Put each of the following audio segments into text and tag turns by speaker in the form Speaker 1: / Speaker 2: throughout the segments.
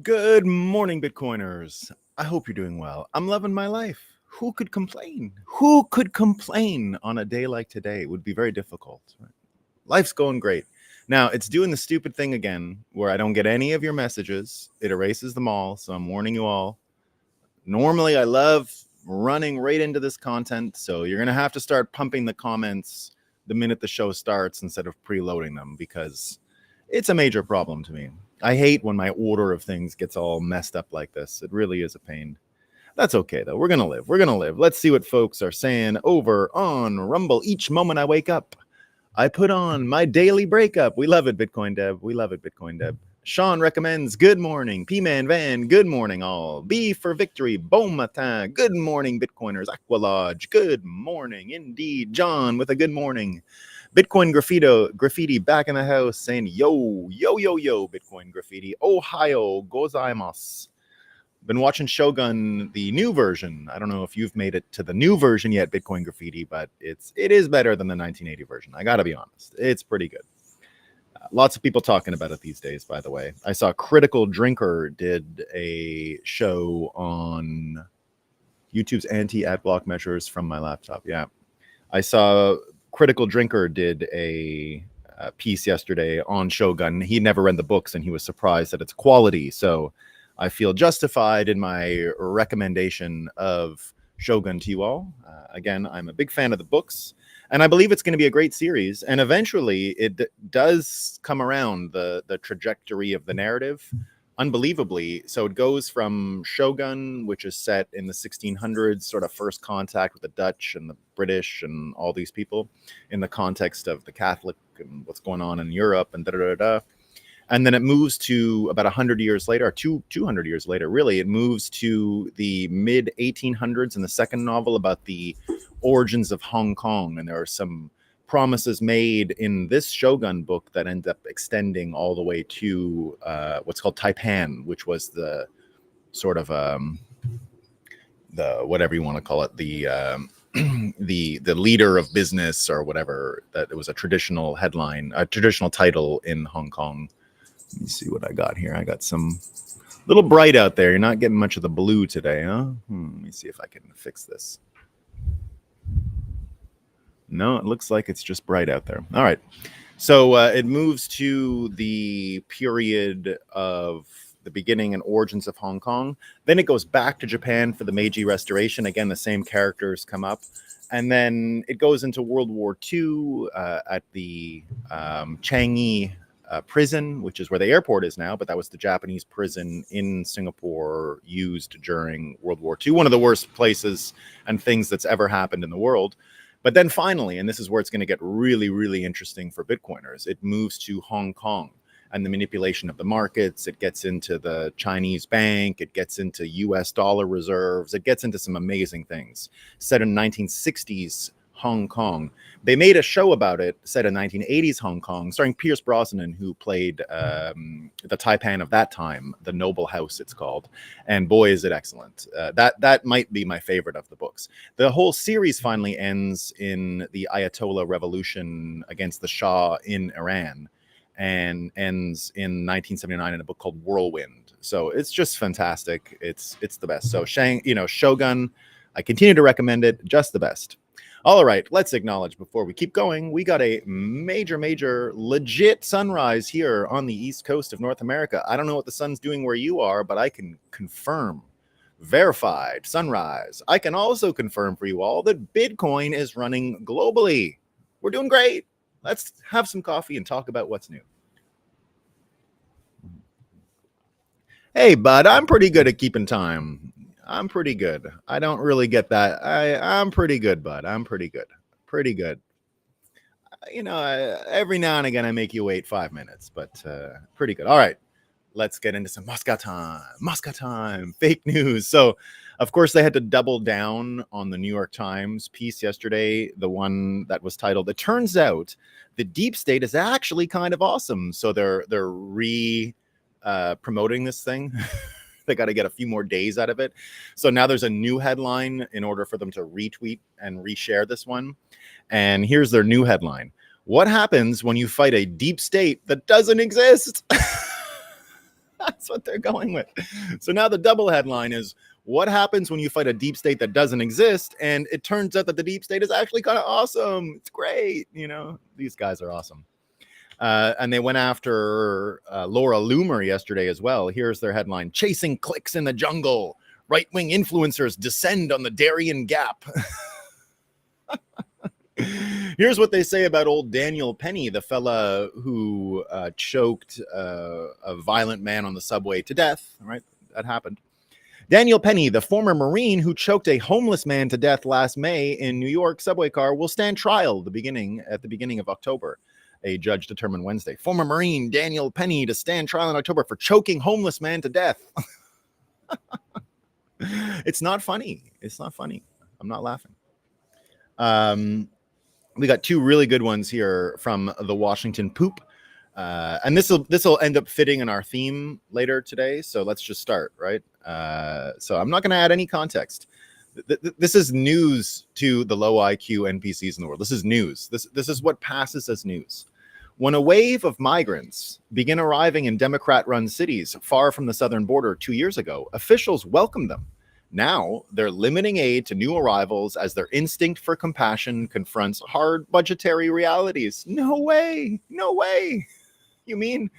Speaker 1: Good morning, Bitcoiners. I hope you're doing well. I'm loving my life. Who could complain? Who could complain on a day like today? It would be very difficult. Right? Life's going great. Now, it's doing the stupid thing again where I don't get any of your messages. It erases them all. So I'm warning you all. Normally, I love running right into this content. So you're going to have to start pumping the comments the minute the show starts instead of preloading them because it's a major problem to me. I hate when my order of things gets all messed up like this. It really is a pain. That's okay, though. We're going to live. We're going to live. Let's see what folks are saying over on Rumble. Each moment I wake up, I put on my daily breakup. We love it, Bitcoin Deb. We love it, Bitcoin Deb. Sean recommends good morning. P-Man Van, good morning all. B for victory. Bon matin. Good morning, Bitcoiners. Aqualodge, good morning. Indeed. John with a good morning. Bitcoin graffiti back in the house saying yo, yo, yo, yo, Bitcoin graffiti. Ohio gozaimasu. Been watching Shogun, the new version. I don't know if you've made it to the new version yet, Bitcoin graffiti, but it is better than the 1980 version. I gotta be honest. It's pretty good. Lots of people talking about it these days, by the way. I saw Critical Drinker did a show on YouTube's anti-ad block measures from my laptop. Yeah. I saw Critical Drinker did a piece yesterday on Shogun. He never read the books and he was surprised at its quality. So I feel justified in my recommendation of Shogun to you all. Again, I'm a big fan of the books, and I believe it's going to be a great series. And eventually, it does come around the trajectory of the narrative, unbelievably. So it goes from Shogun, which is set in the 1600s, sort of first contact with the Dutch and the British and all these people, in the context of the Catholic and what's going on in Europe and da da da da. And then it moves to about 100 years later, or 200 years later, really. It moves to the mid 1800s in the second novel about the origins of Hong Kong. And there are some promises made in this Shogun book that end up extending all the way to what's called Taipan, which was the sort of the whatever you want to call it, the leader of business or whatever. That it was a traditional headline, a traditional title in Hong Kong. Let me see what I got here. I got some little bright out there. You're not getting much of the blue today, huh? Let me see if I can fix this. No, it looks like it's just bright out there. All right. So it moves to the period of the beginning and origins of Hong Kong. Then it goes back to Japan for the Meiji Restoration. Again, the same characters come up. And then it goes into World War II at the Changi prison, which is where the airport is now, but that was the Japanese prison in Singapore used during World War II. One of the worst places and things that's ever happened in the world. But then finally, and this is where it's going to get really, really interesting for Bitcoiners, it moves to Hong Kong and the manipulation of the markets. It gets into the Chinese bank. It gets into US dollar reserves. It gets into some amazing things. Set in 1960s Hong Kong. They made a show about it set in 1980s Hong Kong, starring Pierce Brosnan, who played the Taipan of that time, the Noble House, it's called. And boy, is it excellent. That might be my favorite of the books. The whole series finally ends in the Ayatollah revolution against the Shah in Iran, and ends in 1979 in a book called Whirlwind. So it's just fantastic. It's the best. So Shogun, I continue to recommend it. Just the best. All right, let's acknowledge before we keep going, we got a major, legit sunrise here on the east coast of North America. I don't know what the sun's doing where you are, but I can confirm, verified sunrise. I can also confirm for you all that Bitcoin is running globally. We're doing great. Let's have some coffee and talk about what's new. Hey, bud, I'm pretty good at keeping time. I'm pretty good. I don't really get that. I'm pretty good, bud. I'm pretty good. Pretty good. Every now and again, I make you wait 5 minutes, but pretty good. All right. Let's get into some Moscow time, fake news. So, of course, they had to double down on the New York Times piece yesterday, the one that was titled, "It turns out the deep state is actually kind of awesome." So they're promoting this thing. They got to get a few more days out of it. So now there's a new headline in order for them to retweet and reshare this one. And here's their new headline: "What happens when you fight a deep state that doesn't exist?" That's what they're going with. So now the double headline is, what happens when you fight a deep state that doesn't exist? And it turns out that the deep state is actually kind of awesome. It's great. These guys are awesome. And they went after Laura Loomer yesterday as well. Here's their headline: Chasing clicks in the jungle. Right-wing influencers descend on the Darien Gap. Here's what they say about old Daniel Penny, the fella who choked a violent man on the subway to death. Right? That happened. Daniel Penny, the former Marine who choked a homeless man to death last May in New York subway car, will stand trial at the beginning of October. A judge determined Wednesday. Former Marine Daniel Penny to stand trial in October for choking homeless man to death. It's not funny. It's not funny. I'm not laughing. We got two really good ones here from the Washington Poop. And this will end up fitting in our theme later today. So let's just start, right? So I'm not going to add any context. This is news to the low IQ NPCs in the world. This is news. This is what passes as news. When a wave of migrants begin arriving in Democrat-run cities far from the southern border 2 years ago, officials welcomed them. Now they're limiting aid to new arrivals as their instinct for compassion confronts hard budgetary realities. No way. No way. You mean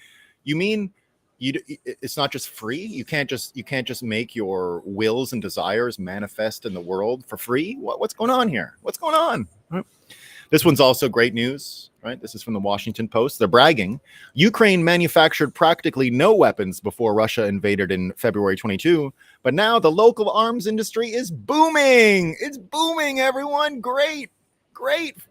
Speaker 1: it's not just free? You can't just make your wills and desires manifest in the world for free? What's going on here? What's going on? Right. This one's also great news, right? This is from the Washington Post. They're bragging. Ukraine manufactured practically no weapons before Russia invaded in February 22, but now the local arms industry is booming. It's booming, everyone. Great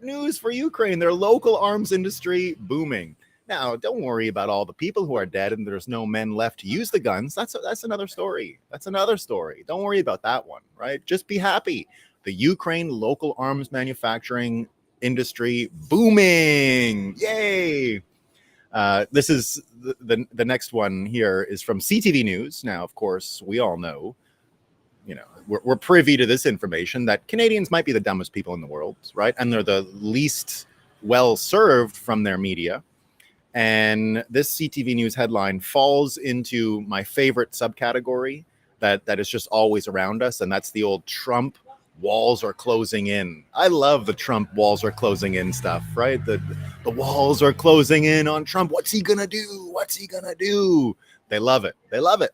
Speaker 1: news for Ukraine. Their local arms industry booming. Now, don't worry about all the people who are dead and there's no men left to use the guns. That's another story. That's another story. Don't worry about that one, right? Just be happy. The Ukraine local arms manufacturing industry booming. Yay. This is the next one here is from CTV News. Now, of course, we all know, we're privy to this information that Canadians might be the dumbest people in the world, right? And they're the least well served from their media. And this CTV News headline falls into my favorite subcategory that is just always around us. And that's the old Trump walls are closing in. I love the Trump walls are closing in stuff, right? The walls are closing in on Trump. What's he going to do? What's he going to do? They love it. They love it.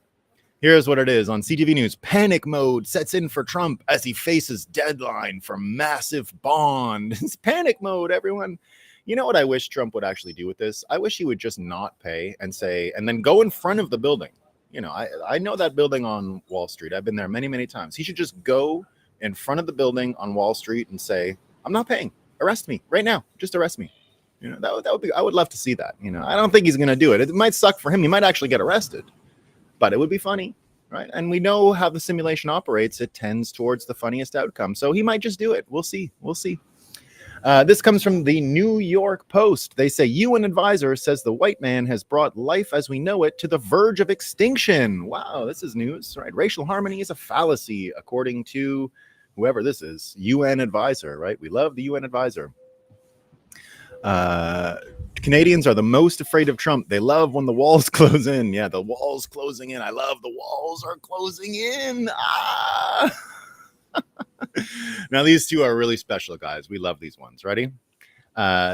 Speaker 1: Here's what it is on CTV News. Panic mode sets in for Trump as he faces deadline for massive bond. It's panic mode, everyone. You know what I wish Trump would actually do with this? I wish he would just not pay and then go in front of the building. I know that building on Wall Street. I've been there many, many times. He should just go in front of the building on Wall Street and say, I'm not paying. Arrest me right now. Just arrest me. That would be, I would love to see that. I don't think he's going to do it. It might suck for him. He might actually get arrested, but it would be funny, right? And we know how the simulation operates. It tends towards the funniest outcome. So he might just do it. We'll see. We'll see. This comes from the New York Post. They say UN advisor says the white man has brought life as we know it to the verge of extinction. Wow, this is news, right? Racial harmony is a fallacy, according to whoever this is. UN advisor, right? We love the UN advisor. Canadians are the most afraid of Trump. They love when the walls close in. Yeah, the walls closing in. I love the walls are closing in. Ah! Now, these two are really special, guys. We love these ones. Ready?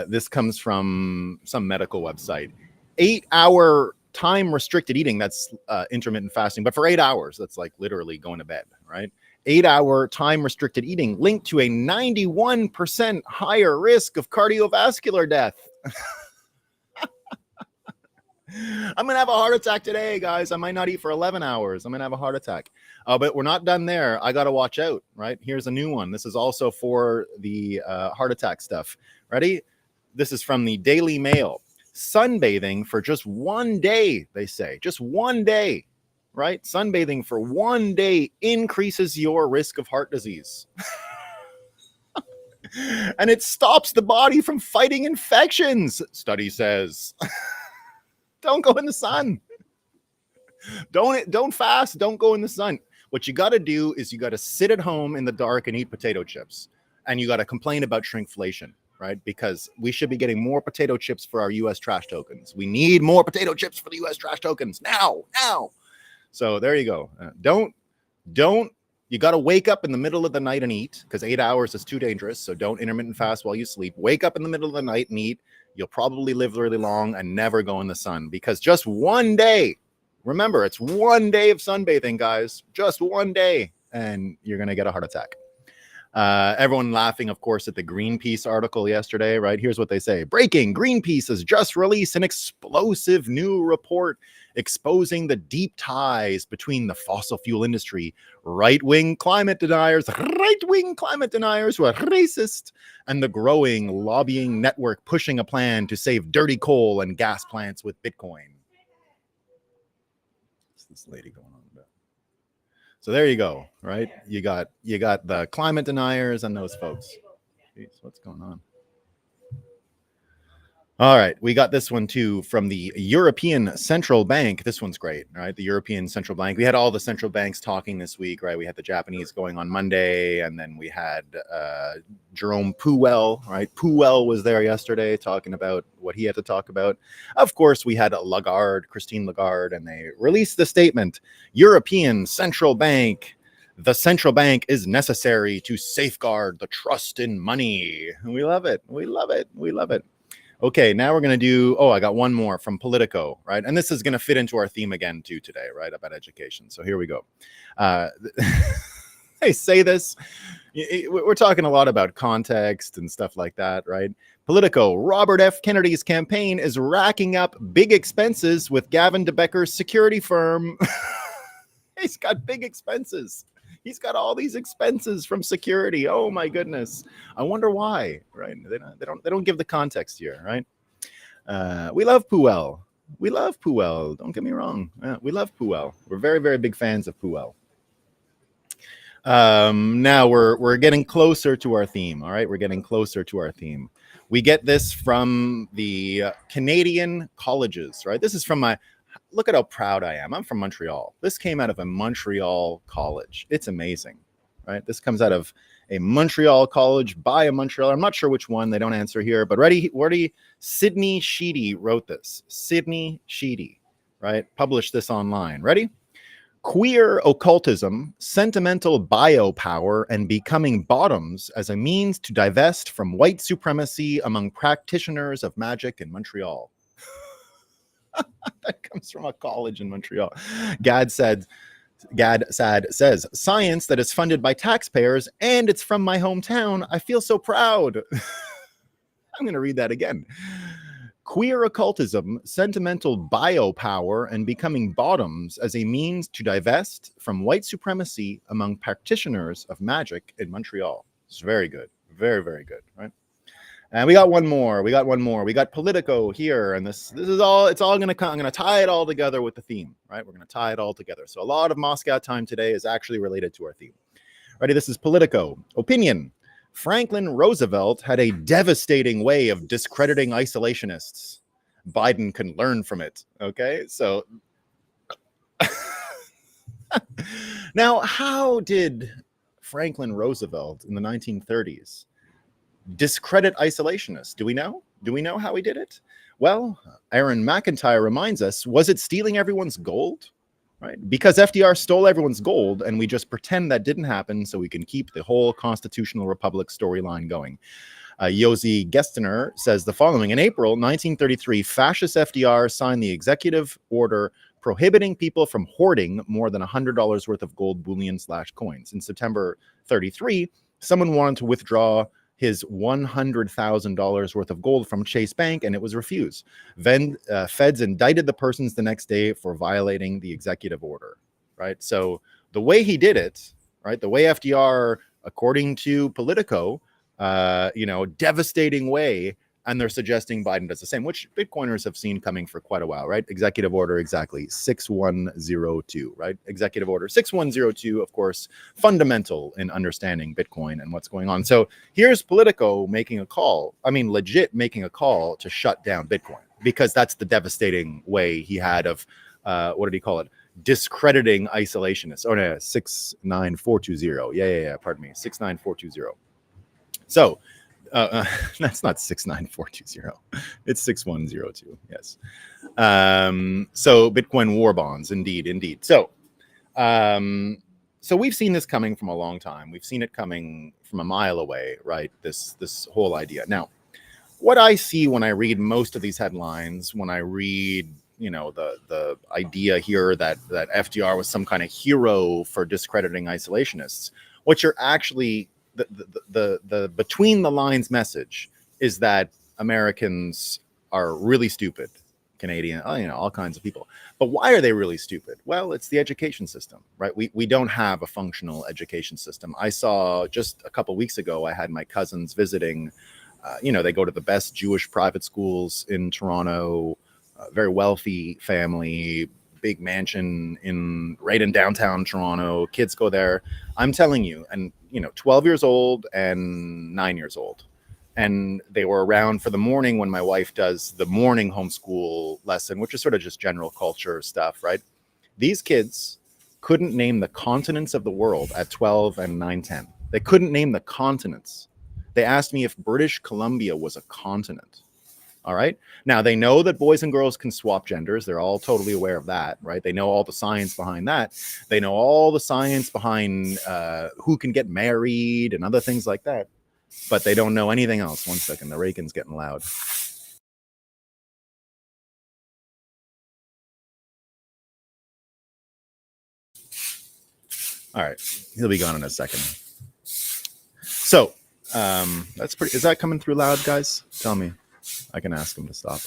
Speaker 1: This comes from some medical website. 8-hour time restricted eating. That's intermittent fasting. But for 8 hours, that's like literally going to bed, right? 8-hour time restricted eating linked to a 91% higher risk of cardiovascular death. I'm going to have a heart attack today, guys. I might not eat for 11 hours. I'm going to have a heart attack. But we're not done there. I got to watch out, right? Here's a new one. This is also for the heart attack stuff. Ready? This is from the Daily Mail. Sunbathing for just one day, they say. Just one day, right? Sunbathing for one day increases your risk of heart disease. And it stops the body from fighting infections, study says. Don't go in the sun. Don't fast. Don't go in the sun. What you got to do is you got to sit at home in the dark and eat potato chips. And you got to complain about shrinkflation. right? Because we should be getting more potato chips for our US trash tokens. We need more potato chips for the US trash tokens now. So there you go. Don't, you got to wake up in the middle of the night and eat, because 8 hours is too dangerous. So don't intermittent fast while you sleep. Wake up in the middle of the night and eat. You'll probably live really long and never go in the sun, because just one day, remember, it's one day of sunbathing, guys, just one day, and you're going to get a heart attack. Everyone laughing, of course, at the Greenpeace article yesterday, right? Here's what they say. Breaking: Greenpeace has just released an explosive new report exposing the deep ties between the fossil fuel industry, right-wing climate deniers who are racist, and the growing lobbying network pushing a plan to save dirty coal and gas plants with Bitcoin. What's this lady going on about? So there you go, right? You got the climate deniers and those folks. Jeez, what's going on? All right, we got this one too from the European Central Bank. This one's great, right? The European Central Bank. We had all the central banks talking this week, right? We had the Japanese going on Monday, and then we had Jerome Powell, right? Powell was there yesterday talking about what he had to talk about. Of course, we had Christine Lagarde, and they released the statement, European Central Bank. The central bank is necessary to safeguard the trust in money. We love it. We love it. We love it. Okay, now we're going to do, I got one more from Politico, right? And this is going to fit into our theme again, too, today, right, about education. So here we go. I say this, we're talking a lot about context and stuff like that, right? Politico: Robert F. Kennedy's campaign is racking up big expenses with Gavin DeBecker's security firm. He's got big expenses. He's got all these expenses from security. Oh my goodness! I wonder why. Right? They don't give the context here. Right? We love Powell. We love Powell. Don't get me wrong. We love Powell. We're very, very big fans of Powell. Now we're getting closer to our theme. All right, we're getting closer to our theme. We get this from the Canadian colleges. Right? This is from my. Look at how proud I am. I'm from Montreal. This came out of a Montreal college. It's amazing, right? This comes out of a Montreal college by a Montreal. I'm not sure which one. They don't answer here, but ready? Sydney Sheedy wrote this. Sydney Sheedy, right? Published this online. Ready? Queer occultism, sentimental biopower, and becoming bottoms as a means to divest from white supremacy among practitioners of magic in Montreal. That comes from a college in Montreal. Gad Sad says, science that is funded by taxpayers, and it's from my hometown. I feel so proud. I'm going to read that again. Queer occultism, sentimental biopower, and becoming bottoms as a means to divest from white supremacy among practitioners of magic in Montreal. It's very good. Very, very good, right? And we got one more. We got Politico here, and this is all. It's all gonna come. I'm gonna tie it all together with the theme, right? We're gonna tie it all together. So a lot of Moscow time today is actually related to our theme. Ready? This is Politico. Opinion: Franklin Roosevelt had a devastating way of discrediting isolationists. Biden can learn from it. Okay, so now, how did Franklin Roosevelt in the 1930s discredit isolationists? Do we know? Do we know how he did it? Well, Aaron McIntyre reminds us, was it stealing everyone's gold? Right? Because FDR stole everyone's gold, and we just pretend that didn't happen so we can keep the whole constitutional republic storyline going. Josie Gestiner says the following. In April 1933, fascist FDR signed the executive order prohibiting people from hoarding more than $100 worth of gold bullion/coins. In September 33, someone wanted to withdraw his $100,000 worth of gold from Chase Bank, and it was refused. Then feds indicted the persons the next day for violating the executive order, right? So the way he did it, right, the way FDR, according to Politico, devastating way, and they're suggesting Biden does the same, which Bitcoiners have seen coming for quite a while, right? Executive order, exactly, 6102, right? Executive order 6102, of course, fundamental in understanding Bitcoin and what's going on. So here's Politico making a call, legit making a call to shut down Bitcoin, because that's the devastating way he had of, what did he call it? Discrediting isolationists. Oh, no, 69420. Yeah, pardon me, 69420. So That's not 69420. It's 6102. Yes. So Bitcoin war bonds, indeed. So we've seen this coming from a long time. We've seen it coming from a mile away, right? This whole idea. Now, what I see when I read most of these headlines, when I read, the idea here that FDR was some kind of hero for discrediting isolationists, what you're actually the between the lines message is that Americans are really stupid. Canadian, all kinds of people. But why are they really stupid? Well, it's the education system, right? We don't have a functional education system. I saw just a couple weeks ago, I had my cousins visiting. They go to the best Jewish private schools in Toronto, very wealthy family, big mansion right in downtown Toronto. Kids go there. I'm telling you, and 12 years old and 9 years old. And they were around for the morning when my wife does the morning homeschool lesson, which is sort of just general culture stuff, right? These kids couldn't name the continents of the world at 12 and 9, 10. They couldn't name the continents. They asked me if British Columbia was a continent. All right. Now, they know that boys and girls can swap genders. They're all totally aware of that, right? They know all the science behind that. They know all the science behind who can get married and other things like that. But they don't know anything else. One second. The Reagan's getting loud. All right. He'll be gone in a second. So that's pretty. Is that coming through loud, guys? Tell me. I can ask him to stop.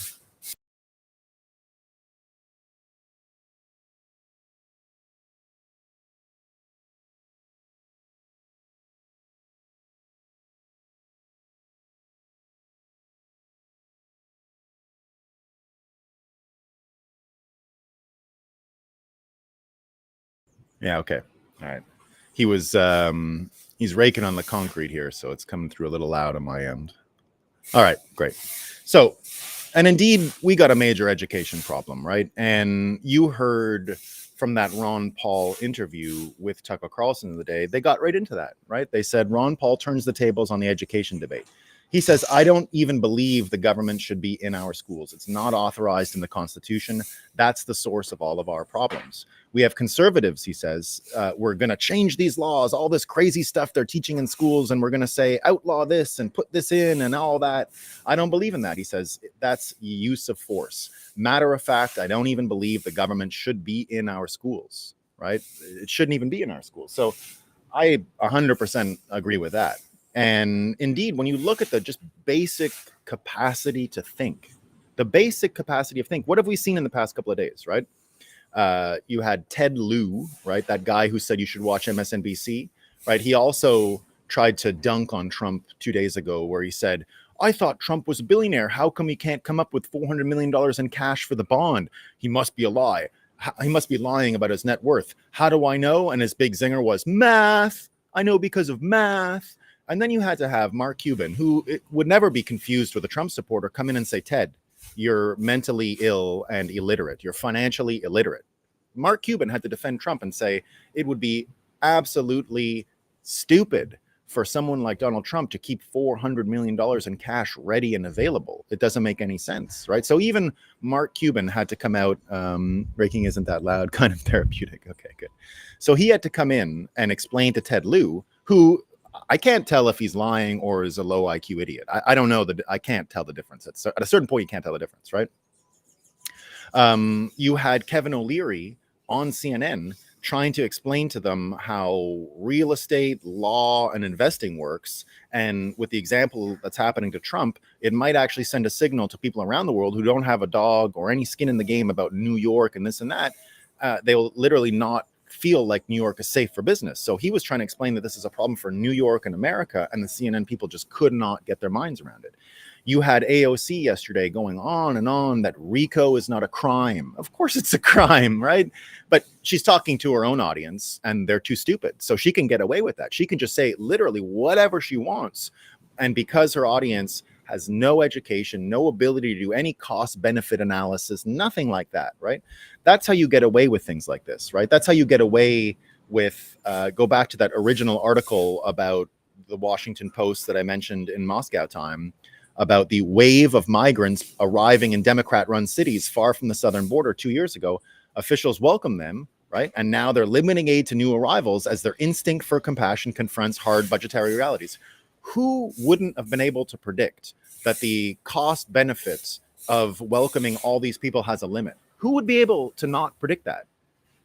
Speaker 1: Yeah, okay. All right. He was he's raking on the concrete here, so it's coming through a little loud on my end. All right, great. So, and indeed, we got a major education problem, right? And you heard from that Ron Paul interview with Tucker Carlson the day, they got right into that, right? They said Ron Paul turns the tables on the education debate. He says, I don't even believe the government should be in our schools. It's not authorized in the Constitution. That's the source of all of our problems. We have conservatives, he says, we're going to change these laws, all this crazy stuff they're teaching in schools, and we're going to say outlaw this and put this in and all that. I don't believe in that. He says that's use of force. Matter of fact, I don't even believe the government should be in our schools, right? It shouldn't even be in our schools. So I 100% agree with that. And indeed, when you look at the just basic capacity to think, the basic capacity of think, what have we seen in the past couple of days, right? You had Ted Lieu, right? That guy who said you should watch MSNBC, right? He also tried to dunk on Trump 2 days ago where he said, I thought Trump was a billionaire. How come he can't come up with $400 million in cash for the bond? He must be a lie. He must be lying about his net worth. How do I know? And his big zinger was math. I know because of math. And then you had to have Mark Cuban, who would never be confused with a Trump supporter, come in and say, Ted, you're mentally ill and illiterate. You're financially illiterate. Mark Cuban had to defend Trump and say it would be absolutely stupid for someone like Donald Trump to keep $400 million in cash ready and available. It doesn't make any sense, right? So even Mark Cuban had to come out, breaking isn't that loud, kind of therapeutic. Okay, good. So he had to come in and explain to Ted Lieu, who I can't tell if he's lying or is a low IQ idiot. I don't know. I can't tell the difference. At a certain point, you can't tell the difference, right? You had Kevin O'Leary on CNN trying to explain to them how real estate, law, and investing works. And with the example that's happening to Trump, it might actually send a signal to people around the world who don't have a dog or any skin in the game about New York and this and that. They'll literally not feel like New York is safe for business. So he was trying to explain that this is a problem for New York and America, and the CNN people just could not get their minds around it. You had AOC yesterday going on and on that RICO is not a crime. Of course it's a crime, right? But she's talking to her own audience and they're too stupid. So she can get away with that. She can just say literally whatever she wants. And because her audience has no education, no ability to do any cost benefit analysis, nothing like that, right? That's how you get away with things like this, right? That's how you get away with, go back to that original article about the Washington Post that I mentioned in Moscow time about the wave of migrants arriving in Democrat-run cities far from the southern border 2 years ago. Officials welcome them, right? And now they're limiting aid to new arrivals as their instinct for compassion confronts hard budgetary realities. Who wouldn't have been able to predict that the cost benefits of welcoming all these people has a limit? Who would be able to not predict that?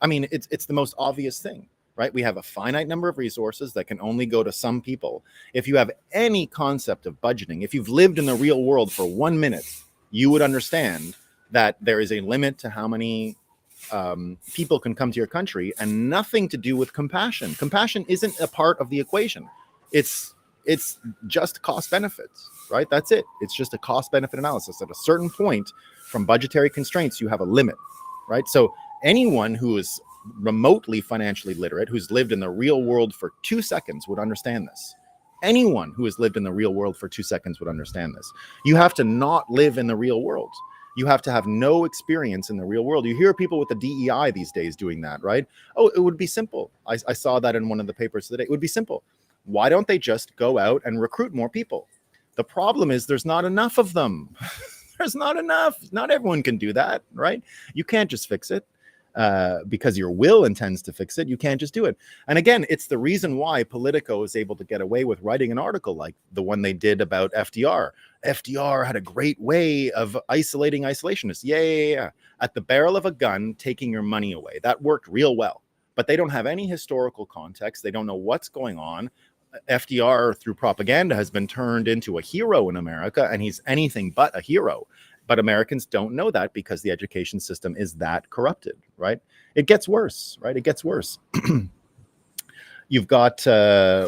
Speaker 1: I mean, it's the most obvious thing, right? We have a finite number of resources that can only go to some people. If you have any concept of budgeting, if you've lived in the real world for 1 minute, you would understand that there is a limit to how many people can come to your country, and nothing to do with compassion. Compassion isn't a part of the equation. It's just cost benefits, right? That's it. It's just a cost benefit analysis. At a certain point from budgetary constraints, you have a limit, right? So anyone who is remotely financially literate, who's lived in the real world for 2 seconds, would understand this. Anyone who has lived in the real world for 2 seconds would understand this. You have to not live in the real world. You have to have no experience in the real world. You hear people with the DEI these days doing that, right? Oh, it would be simple. I saw that in one of the papers today. It would be simple. Why don't they just go out and recruit more people? The problem is there's not enough of them. There's not enough. Not everyone can do that, right? You can't just fix it. Because your will intends to fix it, you can't just do it. And again, it's the reason why Politico is able to get away with writing an article like the one they did about FDR. FDR had a great way of isolating isolationists. Yeah. At the barrel of a gun, taking your money away. That worked real well. But they don't have any historical context. They don't know what's going on. FDR, through propaganda, has been turned into a hero in America, and he's anything but a hero. But Americans don't know that because the education system is that corrupted, right? It gets worse, right? It gets worse. You've got,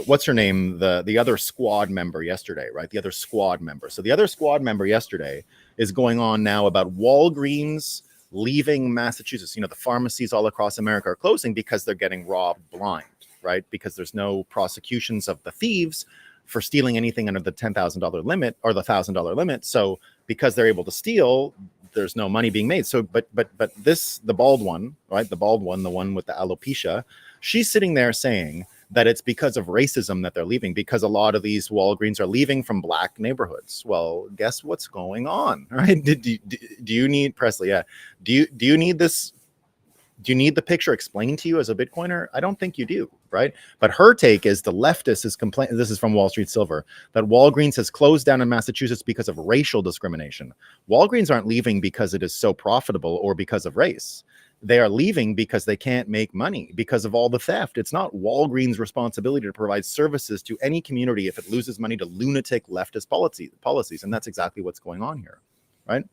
Speaker 1: what's her name? The other squad member yesterday, right? The other squad member. So the other squad member yesterday is going on now about Walgreens leaving Massachusetts. You know, the pharmacies all across America are closing because they're getting robbed blind, right? Because there's no prosecutions of the thieves for stealing anything under the $10,000 limit or the $1,000 limit. So because they're able to steal, there's no money being made. So, but the bald one, right? The bald one, the one with the alopecia, she's sitting there saying that it's because of racism that they're leaving, because a lot of these Walgreens are leaving from black neighborhoods. Well, guess what's going on, right? Do you need, Presley? Yeah. Do you need this? Do you need the picture explained to you as a Bitcoiner? I don't think you do, right? But her take is the leftist is complaining. This is from Wall Street Silver, that Walgreens has closed down in Massachusetts because of racial discrimination. Walgreens aren't leaving because it is so profitable or because of race. They are leaving because they can't make money because of all the theft. It's not Walgreens' responsibility to provide services to any community if it loses money to lunatic leftist policies. And that's exactly what's going on here, right?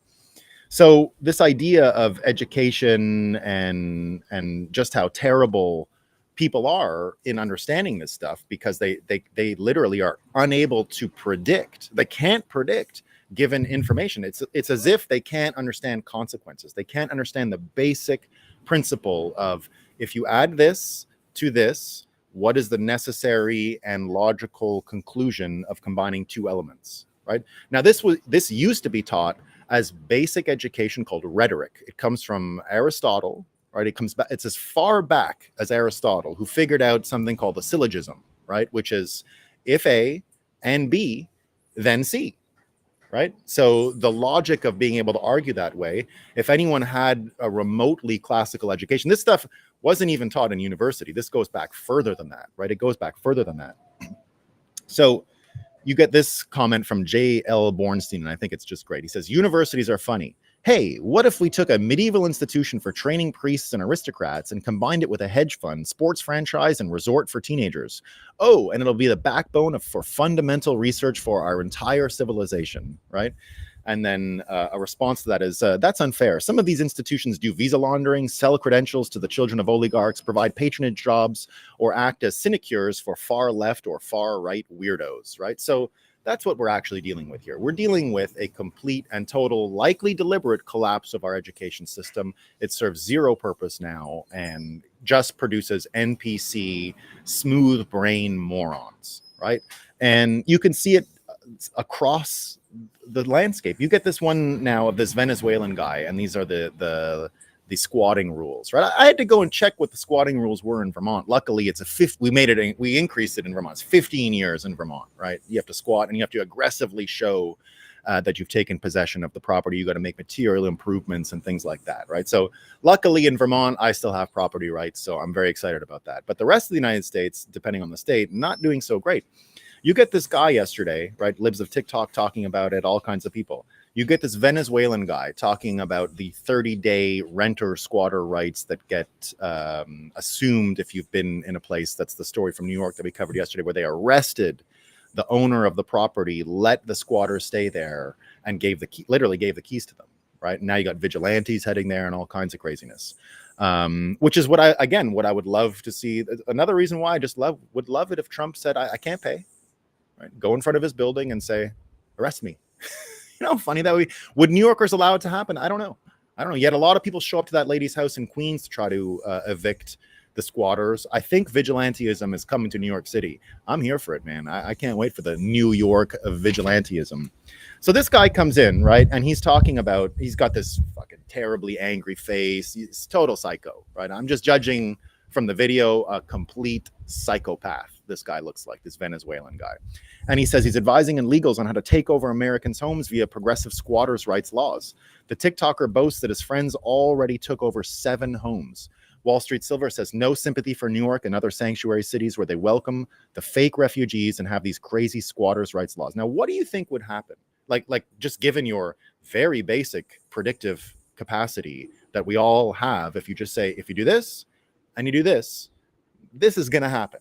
Speaker 1: So this idea of education and just how terrible people are in understanding this stuff, because they literally are unable to predict. They can't predict given information. It's as if they can't understand consequences. They can't understand the basic principle of, if you add this to this, what is the necessary and logical conclusion of combining two elements, right? Now, this used to be taught as basic education called rhetoric. It comes from Aristotle, right? It's as far back as Aristotle, who figured out something called a syllogism, right? Which is, if A and B, then C, right? So the logic of being able to argue that way, if anyone had a remotely classical education, this stuff wasn't even taught in university. This goes back further than that, right? It goes back further than that. So you get this comment from J.L. Bornstein, and I think it's just great. He says, universities are funny. Hey, what if we took a medieval institution for training priests and aristocrats and combined it with a hedge fund, sports franchise, and resort for teenagers? Oh, and it'll be the backbone for fundamental research for our entire civilization, right? And then a response to that is, that's unfair. Some of these institutions do visa laundering, sell credentials to the children of oligarchs, provide patronage jobs, or act as sinecures for far left or far right weirdos, right? So that's what we're actually dealing with here. We're dealing with a complete and total, likely deliberate collapse of our education system. It serves zero purpose now and just produces NPC, smooth brain morons, right? And you can see it across the landscape. You get this one now of this Venezuelan guy, and these are the the squatting rules, right? I had to go and check what the squatting rules were in Vermont. Luckily, it's a fifth. We increased it in Vermont. It's 15 years in Vermont, right? You have to squat and you have to aggressively show that you've taken possession of the property. You got to make material improvements and things like that, right? So luckily in Vermont, I still have property rights, so I'm very excited about that. But the rest of the United States, depending on the state, not doing so great. You get this guy yesterday, right? Libs of TikTok talking about it, all kinds of people. You get this Venezuelan guy talking about the 30-day renter squatter rights that get assumed if you've been in a place. That's the story from New York that we covered yesterday, where they arrested the owner of the property, let the squatters stay there, and literally gave the keys to them, right? And now you got vigilantes heading there and all kinds of craziness, which is what I would love to see. Another reason why I just would love it if Trump said, I can't pay, right? Go in front of his building and say, arrest me. You know how funny that would New Yorkers allow it to happen? I don't know. Yet a lot of people show up to that lady's house in Queens to try to evict the squatters. I think vigilantism is coming to New York City. I'm here for it, man. I can't wait for the New York of vigilantism. So this guy comes in, right? And he's talking about, he's got this fucking terribly angry face. He's total psycho, right? I'm just judging from the video, a complete psychopath. This guy looks like, this Venezuelan guy. And he says he's advising illegals on how to take over Americans' homes via progressive squatters' rights laws. The TikToker boasts that his friends already took over 7 homes. Wall Street Silver says no sympathy for New York and other sanctuary cities where they welcome the fake refugees and have these crazy squatters' rights laws. Now, what do you think would happen? Like just given your very basic predictive capacity that we all have, if you just say, if you do this and you do this, this is going to happen.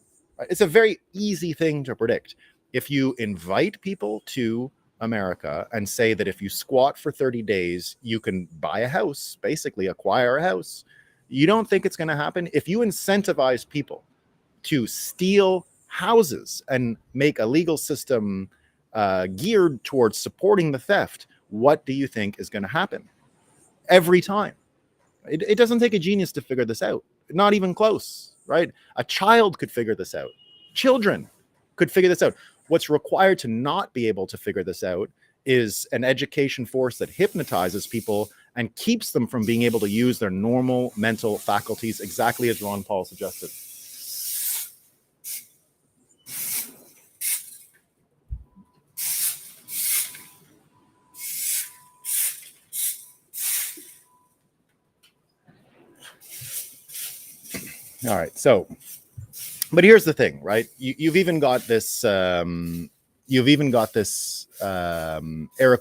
Speaker 1: It's a very easy thing to predict. If you invite people to America and say that if you squat for 30 days, you can buy a house, basically acquire a house, you don't think it's going to happen? If you incentivize people to steal houses and make a legal system geared towards supporting the theft, what do you think is going to happen? Every time. It doesn't take a genius to figure this out. Not even close, right? A child could figure this out. Children could figure this out. What's required to not be able to figure this out is an education force that hypnotizes people and keeps them from being able to use their normal mental faculties, exactly as Ron Paul suggested. All right, so, but here's the thing, right? You've even got this Eric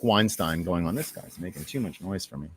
Speaker 1: Weinstein going on. This guy's making too much noise for me.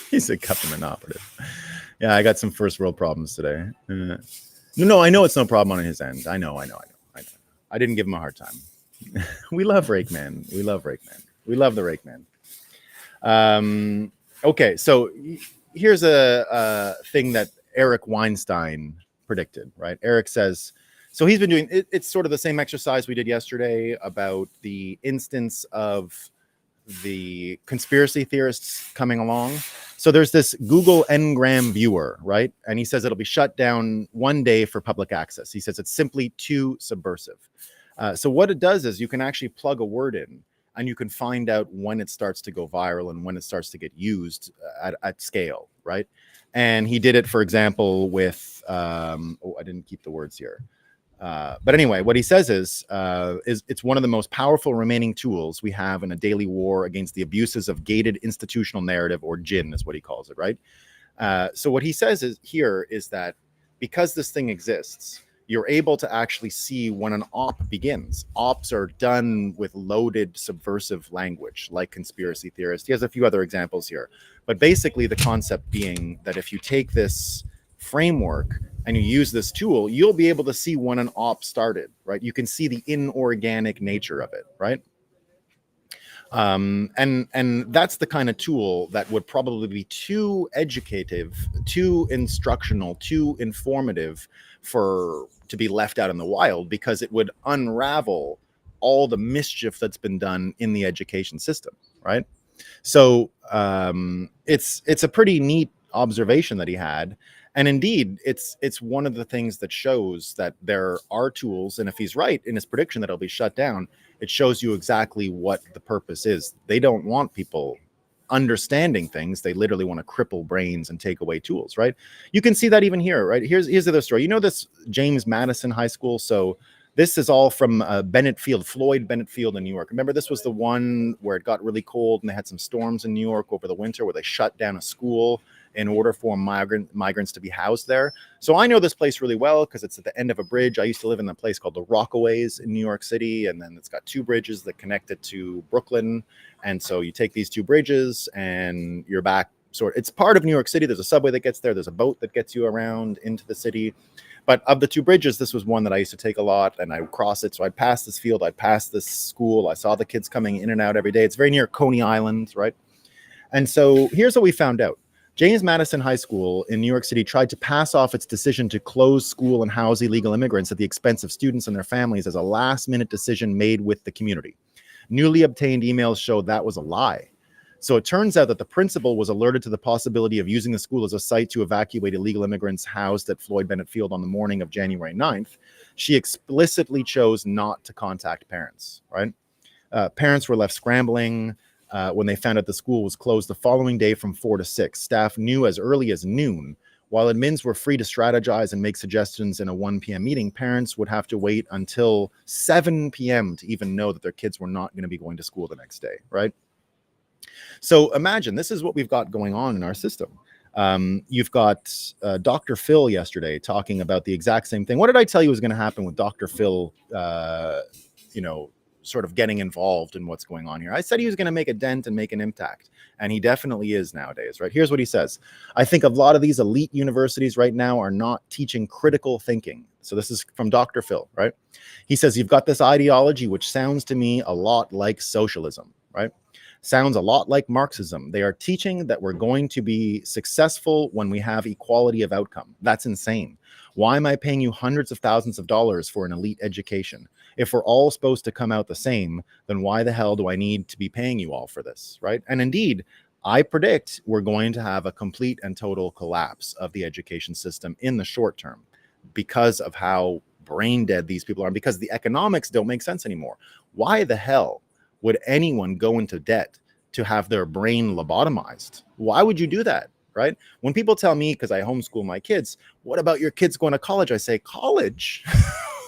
Speaker 1: He's a government operative. Yeah, I got some first world problems today. No, I know it's no problem on his end. I know. I didn't give him a hard time. We love Rake Man. We love the Rake Man. Okay, so here's a thing that Eric Weinstein predicted, right? Eric says, so he's been doing, it's sort of the same exercise we did yesterday about the instance of the conspiracy theorists coming along. So there's this Google Ngram viewer, right? And he says it'll be shut down one day for public access. He says it's simply too subversive. So what it does is you can actually plug a word in and you can find out when it starts to go viral and when it starts to get used at scale, right? And he did it, for example, with, I didn't keep the words here. But anyway, what he says is it's one of the most powerful remaining tools we have in a daily war against the abuses of gated institutional narrative, or GIN is what he calls it, right? So what he says is that because this thing exists, you're able to actually see when an op begins. Ops are done with loaded subversive language, like conspiracy theorists. He has a few other examples here. But basically the concept being that if you take this framework and you use this tool, you'll be able to see when an op started, right? You can see the inorganic nature of it, right? And that's the kind of tool that would probably be too educative, too instructional, too informative to be left out in the wild, because it would unravel all the mischief that's been done in the education system, right? So it's a pretty neat observation that he had. And indeed, it's one of the things that shows that there are tools, and if he's right in his prediction that it'll be shut down, it shows you exactly what the purpose is. They don't want people understanding things. They literally want to cripple brains and take away tools, right? You can see that even here, right? Here's the other story. You know this James Madison High School? So this is all from Floyd Bennett Field in New York. Remember, this was the one where it got really cold and they had some storms in New York over the winter where they shut down a school in order for migrants to be housed there. So I know this place really well because it's at the end of a bridge. I used to live in a place called the Rockaways in New York City, and then it's got two bridges that connect it to Brooklyn. And so you take these two bridges and you're back. It's part of New York City. There's a subway that gets there. There's a boat that gets you around into the city. But of the two bridges, this was one that I used to take a lot, and I would cross it. So I'd pass this field, I'd pass this school. I saw the kids coming in and out every day. It's very near Coney Island, right? And so here's what we found out. James Madison High School in New York City tried to pass off its decision to close school and house illegal immigrants at the expense of students and their families as a last-minute decision made with the community. Newly obtained emails show that was a lie. So it turns out that the principal was alerted to the possibility of using the school as a site to evacuate illegal immigrants housed at Floyd Bennett Field on the morning of January 9th. She explicitly chose not to contact parents, right? Parents were left scrambling when they found out the school was closed the following day from 4 to 6. Staff knew as early as noon. While admins were free to strategize and make suggestions in a 1 p.m. meeting, parents would have to wait until 7 p.m. to even know that their kids were not going to be going to school the next day, right? So imagine this is what we've got going on in our system. You've got Dr. Phil yesterday talking about the exact same thing. What did I tell you was going to happen with Dr. Phil, sort of getting involved in what's going on here? I said he was going to make a dent and make an impact, and he definitely is nowadays, right? Here's what he says. I think a lot of these elite universities right now are not teaching critical thinking. So this is from Dr. Phil, right? He says, you've got this ideology, which sounds to me a lot like socialism, right? Sounds a lot like Marxism. They are teaching that we're going to be successful when we have equality of outcome. That's insane. Why am I paying you hundreds of thousands of dollars for an elite education? If we're all supposed to come out the same, then why the hell do I need to be paying you all for this, right? And indeed, I predict we're going to have a complete and total collapse of the education system in the short term because of how brain dead these people are, because the economics don't make sense anymore. Why the hell would anyone go into debt to have their brain lobotomized? Why would you do that, right? When people tell me, because I homeschool my kids, what about your kids going to college? I say, college?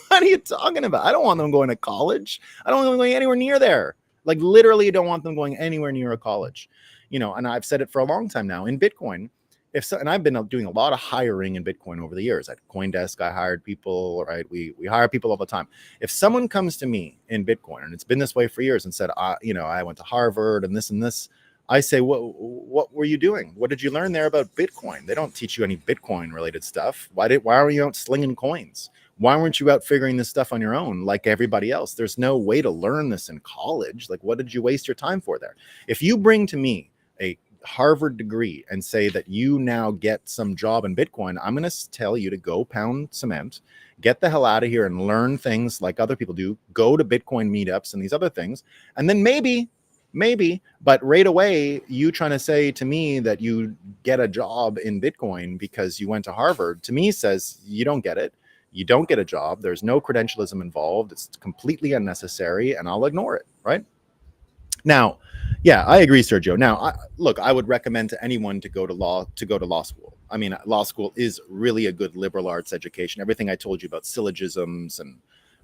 Speaker 1: What are you talking about? I don't want them going to college. I don't want them going anywhere near there. Like literally don't want them going anywhere near a college. And I've said it for a long time now. In Bitcoin, and I've been doing a lot of hiring in Bitcoin over the years. At CoinDesk, I hired people, right? We hire people all the time. If someone comes to me in Bitcoin, and it's been this way for years, and said, I went to Harvard and this, I say, what were you doing? What did you learn there about Bitcoin? They don't teach you any Bitcoin related stuff. Why are you out slinging coins? Why weren't you out figuring this stuff on your own like everybody else? There's no way to learn this in college. Like, what did you waste your time for there? If you bring to me a Harvard degree and say that you now get some job in Bitcoin, I'm going to tell you to go pound cement, get the hell out of here and learn things like other people do, go to Bitcoin meetups and these other things. And then maybe, but right away, you trying to say to me that you get a job in Bitcoin because you went to Harvard, to me says you don't get it. You don't get a job. There's no credentialism involved. It's completely unnecessary, and I'll ignore it, right? Now, yeah, I agree, Sergio. Now, I would recommend to anyone to go to law school. I mean, law school is really a good liberal arts education. Everything I told you about syllogisms and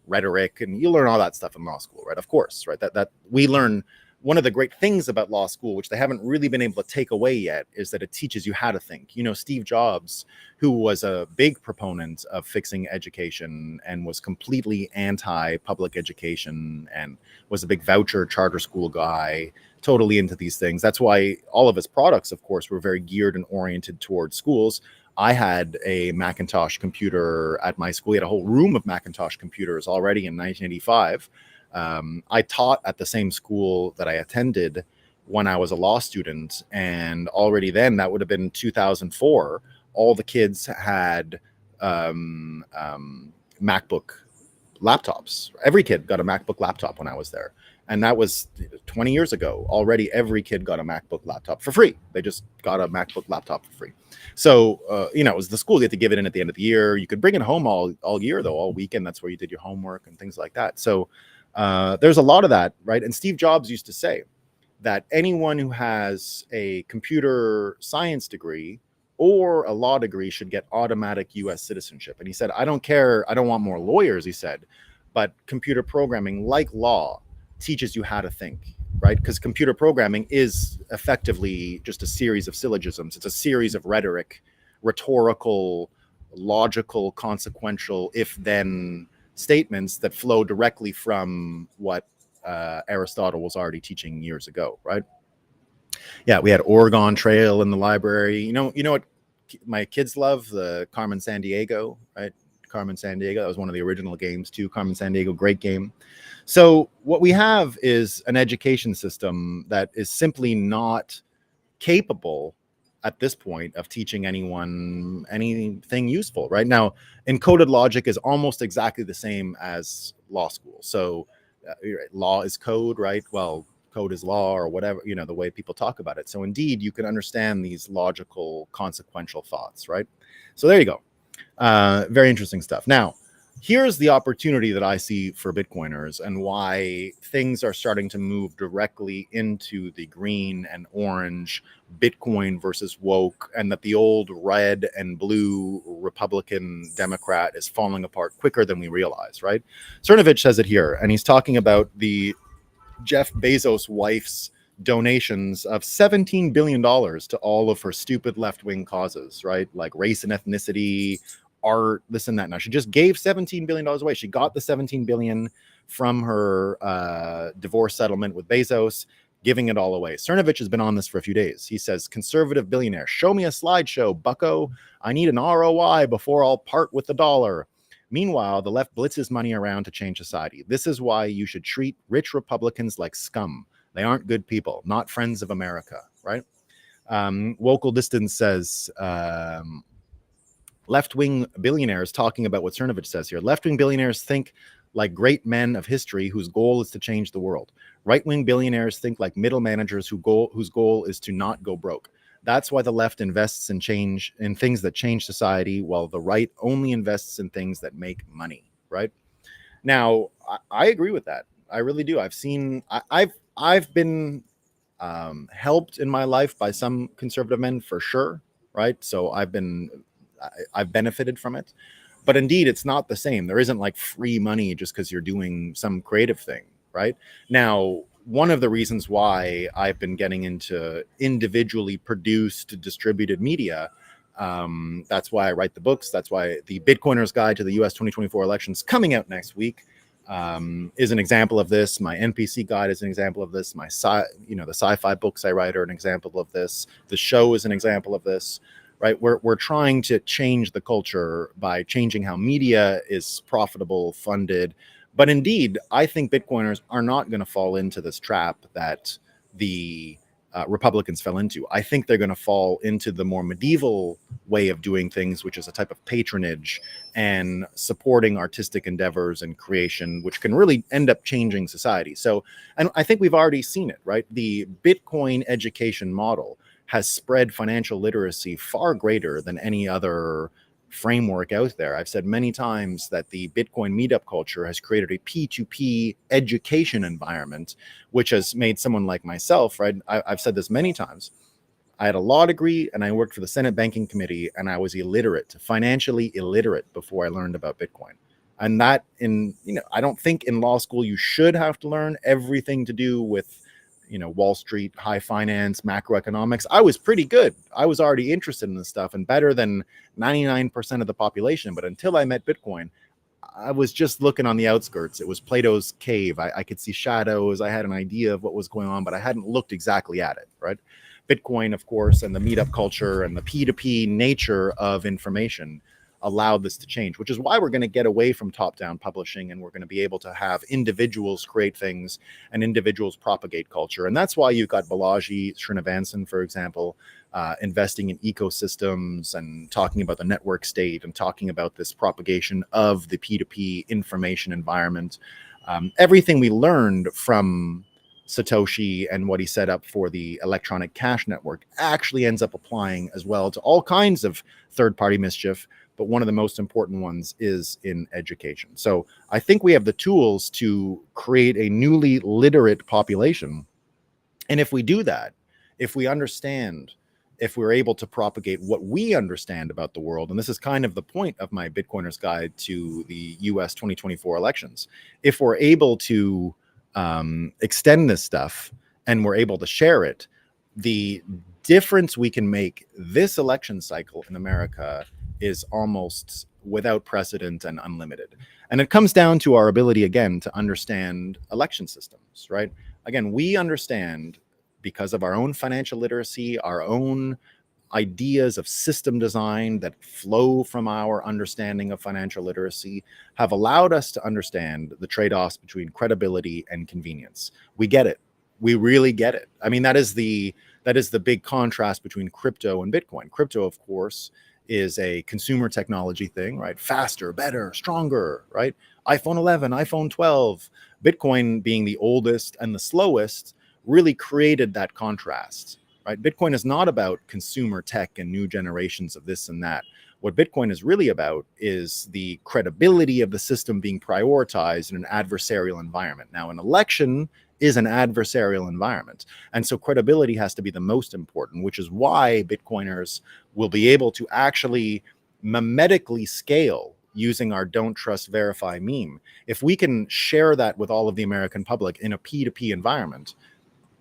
Speaker 1: rhetoric, and you learn all that stuff in law school, right? Of course, right? That we learn. One of the great things about law school, which they haven't really been able to take away yet, is that it teaches you how to think. Steve Jobs, who was a big proponent of fixing education and was completely anti-public education and was a big voucher charter school guy, totally into these things. That's why all of his products, of course, were very geared and oriented towards schools. I had a Macintosh computer at my school. We had a whole room of Macintosh computers already in 1985. I taught at the same school that I attended when I was a law student, and already then, that would have been 2004, all the kids had MacBook laptops. Every kid got a MacBook laptop when I was there. And that was 20 years ago. Already every kid got a MacBook laptop for free. They just got a MacBook laptop for free. So, it was the school. You had to give it in at the end of the year. You could bring it home all year, though, all weekend. That's where you did your homework and things like that. So there's a lot of that, right? And Steve Jobs used to say that anyone who has a computer science degree or a law degree should get automatic US citizenship. And he said, I don't care, I don't want more lawyers, he said, but computer programming, like law, teaches you how to think, right? Because computer programming is effectively just a series of syllogisms. It's a series of rhetorical, logical, consequential, if-then statements that flow directly from what Aristotle was already teaching years ago, right? Yeah, we had Oregon Trail in the library. You know what my kids love? The Carmen Sandiego, right? Carmen Sandiego. That was one of the original games too. Carmen Sandiego, great game. So what we have is an education system that is simply not capable at this point of teaching anyone anything useful. Right now, encoded logic is almost exactly the same as law school. So law is code, right? Well, code is law, or whatever, the way people talk about it. So indeed, you can understand these logical, consequential thoughts, right? So there you go. Very interesting stuff. Now, here's the opportunity that I see for Bitcoiners and why things are starting to move directly into the green and orange Bitcoin versus woke, and that the old red and blue Republican Democrat is falling apart quicker than we realize, right? Cernovich says it here, and he's talking about the Jeff Bezos' wife's donations of $17 billion to all of her stupid left-wing causes, right? Like race and ethnicity, art, this and that. Now, she just gave $17 billion away. She got the $17 billion from her divorce settlement with Bezos, giving it all away. Cernovich has been on this for a few days. He says, conservative billionaire, show me a slideshow, bucko. I need an ROI before I'll part with the dollar. Meanwhile, the left blitzes money around to change society. This is why you should treat rich Republicans like scum. They aren't good people, not friends of America, right? Wokel Distance says, left-wing billionaires, talking about what Cernovich says here. Left-wing billionaires think like great men of history whose goal is to change the world. Right-wing billionaires think like middle managers whose goal is to not go broke. That's why the left invests in things that change society, while the right only invests in things that make money, right? Now, I agree with that. I really do. I've been helped in my life by some conservative men for sure, right? So I've benefited from it. But indeed, it's not the same. There isn't like free money just because you're doing some creative thing, right? Now, one of the reasons why I've been getting into individually produced, distributed media, that's why I write the books. That's why the Bitcoiner's Guide to the US 2024 elections, coming out next week, is an example of this. My NPC guide is an example of this. The sci-fi books I write are an example of this. The show is an example of this. Right, we're trying to change the culture by changing how media is profitable, funded. But indeed, I think Bitcoiners are not going to fall into this trap that the Republicans fell into. I think they're going to fall into the more medieval way of doing things, which is a type of patronage and supporting artistic endeavors and creation, which can really end up changing society. So, and I think we've already seen it, right? The Bitcoin education model has spread financial literacy far greater than any other framework out there. I've said many times that the Bitcoin meetup culture has created a P2P education environment, which has made someone like myself, right? I've said this many times. I had a law degree and I worked for the Senate Banking Committee, and I was illiterate, financially illiterate, before I learned about Bitcoin. And that I don't think in law school you should have to learn everything to do with Wall Street, high finance, macroeconomics. I was pretty good. I was already interested in this stuff and better than 99% of the population. But until I met Bitcoin, I was just looking on the outskirts. It was Plato's cave. I could see shadows. I had an idea of what was going on, but I hadn't looked exactly at it, right? Bitcoin, of course, and the meetup culture and the P2P nature of information allowed this to change, which is why we're going to get away from top-down publishing, and we're going to be able to have individuals create things and individuals propagate culture. And that's why you've got Balaji Srinivasan, for example, investing in ecosystems and talking about the network state and talking about this propagation of the P2P information environment. Everything we learned from Satoshi and what he set up for the electronic cash network actually ends up applying as well to all kinds of third-party mischief, but one of the most important ones is in education. So I think we have the tools to create a newly literate population. And if we do that, if we understand, if we're able to propagate what we understand about the world, and this is kind of the point of my Bitcoiner's Guide to the US 2024 elections, if we're able to extend this stuff and we're able to share it, the difference we can make this election cycle in America is almost without precedent and unlimited. And it comes down to our ability, again, to understand election systems, right? Again, we understand, because of our own financial literacy, our own ideas of system design that flow from our understanding of financial literacy, have allowed us to understand the trade-offs between credibility and convenience. We get it. We really get it. I mean, that is the big contrast between crypto and Bitcoin. Crypto, of course, is a consumer technology thing, right? Faster, better, stronger, right? iPhone 11, iPhone 12. Bitcoin, being the oldest and the slowest, really created that contrast, right? Bitcoin is not about consumer tech and new generations of this and that. What Bitcoin is really about is the credibility of the system being prioritized in an adversarial environment. Now, an election is an adversarial environment. And so credibility has to be the most important, which is why Bitcoiners will be able to actually mimetically scale using our don't trust verify meme. If we can share that with all of the American public in a P2P environment,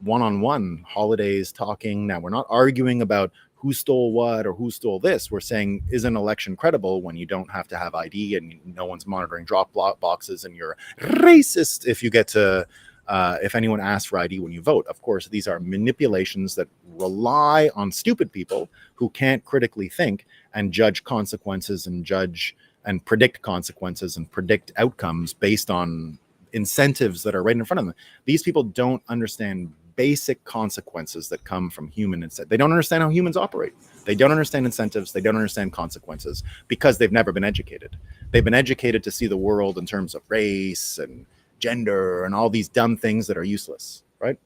Speaker 1: one-on-one, holidays, talking. Now, we're not arguing about who stole what or who stole this. We're saying, is an election credible when you don't have to have ID and no one's monitoring drop boxes and you're racist if you get to, if anyone asks for ID when you vote. Of course, these are manipulations that rely on stupid people who can't critically think and judge consequences and judge and predict consequences and predict outcomes based on incentives that are right in front of them. These people don't understand basic consequences that come from human incentive. They don't understand how humans operate. They don't understand incentives. They don't understand consequences because they've never been educated. They've been educated to see the world in terms of race and gender and all these dumb things that are useless, right?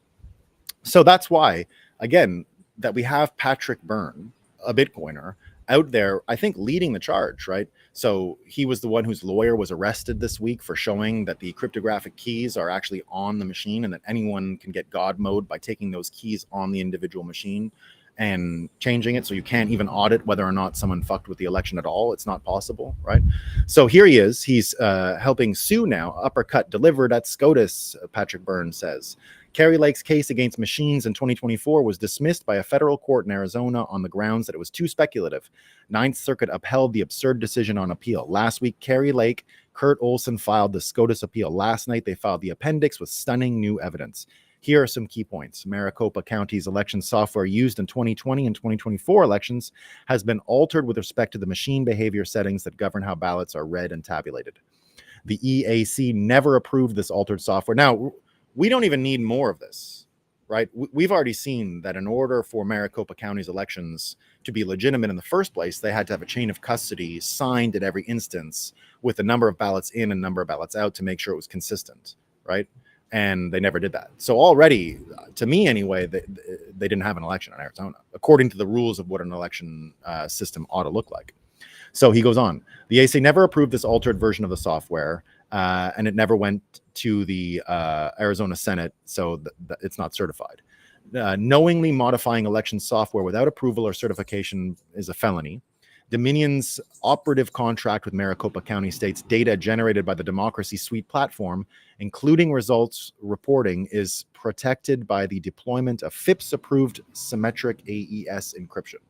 Speaker 1: So that's why, again, that we have Patrick Byrne, a Bitcoiner, out there, I think, leading the charge, right? So he was the one whose lawyer was arrested this week for showing that the cryptographic keys are actually on the machine and that anyone can get God mode by taking those keys on the individual machine and changing it. So you can't even audit whether or not someone fucked with the election at all. It's not possible, right? So here he is. He's helping sue now. Uppercut delivered at SCOTUS, Patrick Byrne says. Kari Lake's case against machines in 2024 was dismissed by a federal court in Arizona on the grounds that it was too speculative. Ninth Circuit upheld the absurd decision on appeal. Last week, Kari Lake, Kurt Olson filed the SCOTUS appeal. Last night, they filed the appendix with stunning new evidence. Here are some key points. Maricopa County's election software used in 2020 and 2024 elections has been altered with respect to the machine behavior settings that govern how ballots are read and tabulated. The EAC never approved this altered software. Now, we don't even need more of this, right? We've already seen that in order for Maricopa County's elections to be legitimate in the first place, they had to have a chain of custody signed at every instance with a number of ballots in and number of ballots out to make sure it was consistent, right? And they never did that. So already, to me anyway, they didn't have an election in Arizona, according to the rules of what an election system ought to look like. So he goes on. The EAC never approved this altered version of the software, and it never went to the Arizona Senate, so it's not certified. Knowingly modifying election software without approval or certification is a felony. Dominion's operative contract with Maricopa County states data generated by the Democracy Suite platform, including results reporting, is protected by the deployment of FIPS-approved symmetric AES encryption.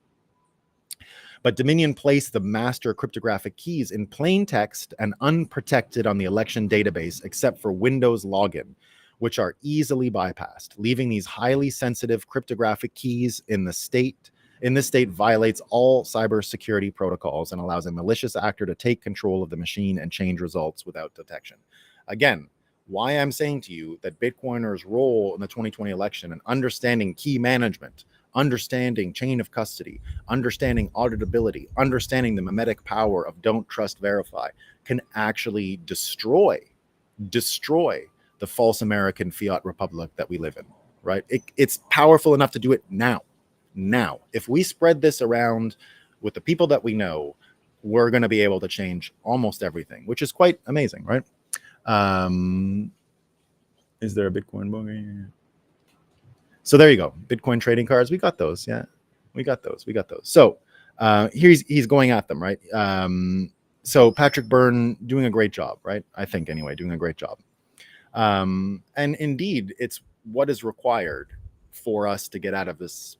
Speaker 1: But Dominion placed the master cryptographic keys in plain text and unprotected on the election database, except for Windows login. which are easily bypassed. Leaving these highly sensitive cryptographic keys in this state violates all cybersecurity protocols and allows a malicious actor to take control of the machine and change results without detection. Again, why I'm saying to you that Bitcoiners' role in the 2020 election and understanding key management, understanding chain of custody, understanding auditability, understanding the mimetic power of don't trust, verify, can actually destroy the false American fiat republic that we live in, right? It's powerful enough to do it now. If we spread this around with the people that we know, we're going to be able to change almost everything, which is quite amazing, right? Is there a Bitcoin bogey? So there you go. Bitcoin trading cards. We got those. Yeah, we got those. So he's going at them, right? So Patrick Byrne doing a great job, right? I think anyway, doing a great job. And indeed, it's what is required for us to get out of this,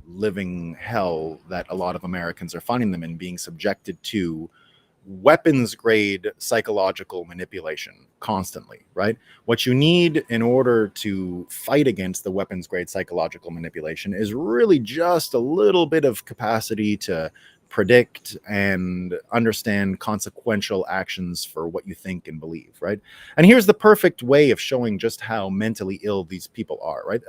Speaker 1: living hell that a lot of Americans are finding them in, being subjected to weapons grade psychological manipulation constantly, right? What you need in order to fight against the weapons grade psychological manipulation is really just a little bit of capacity to predict and understand consequential actions for what you think and believe, right? And here's the perfect way of showing just how mentally ill these people are, right?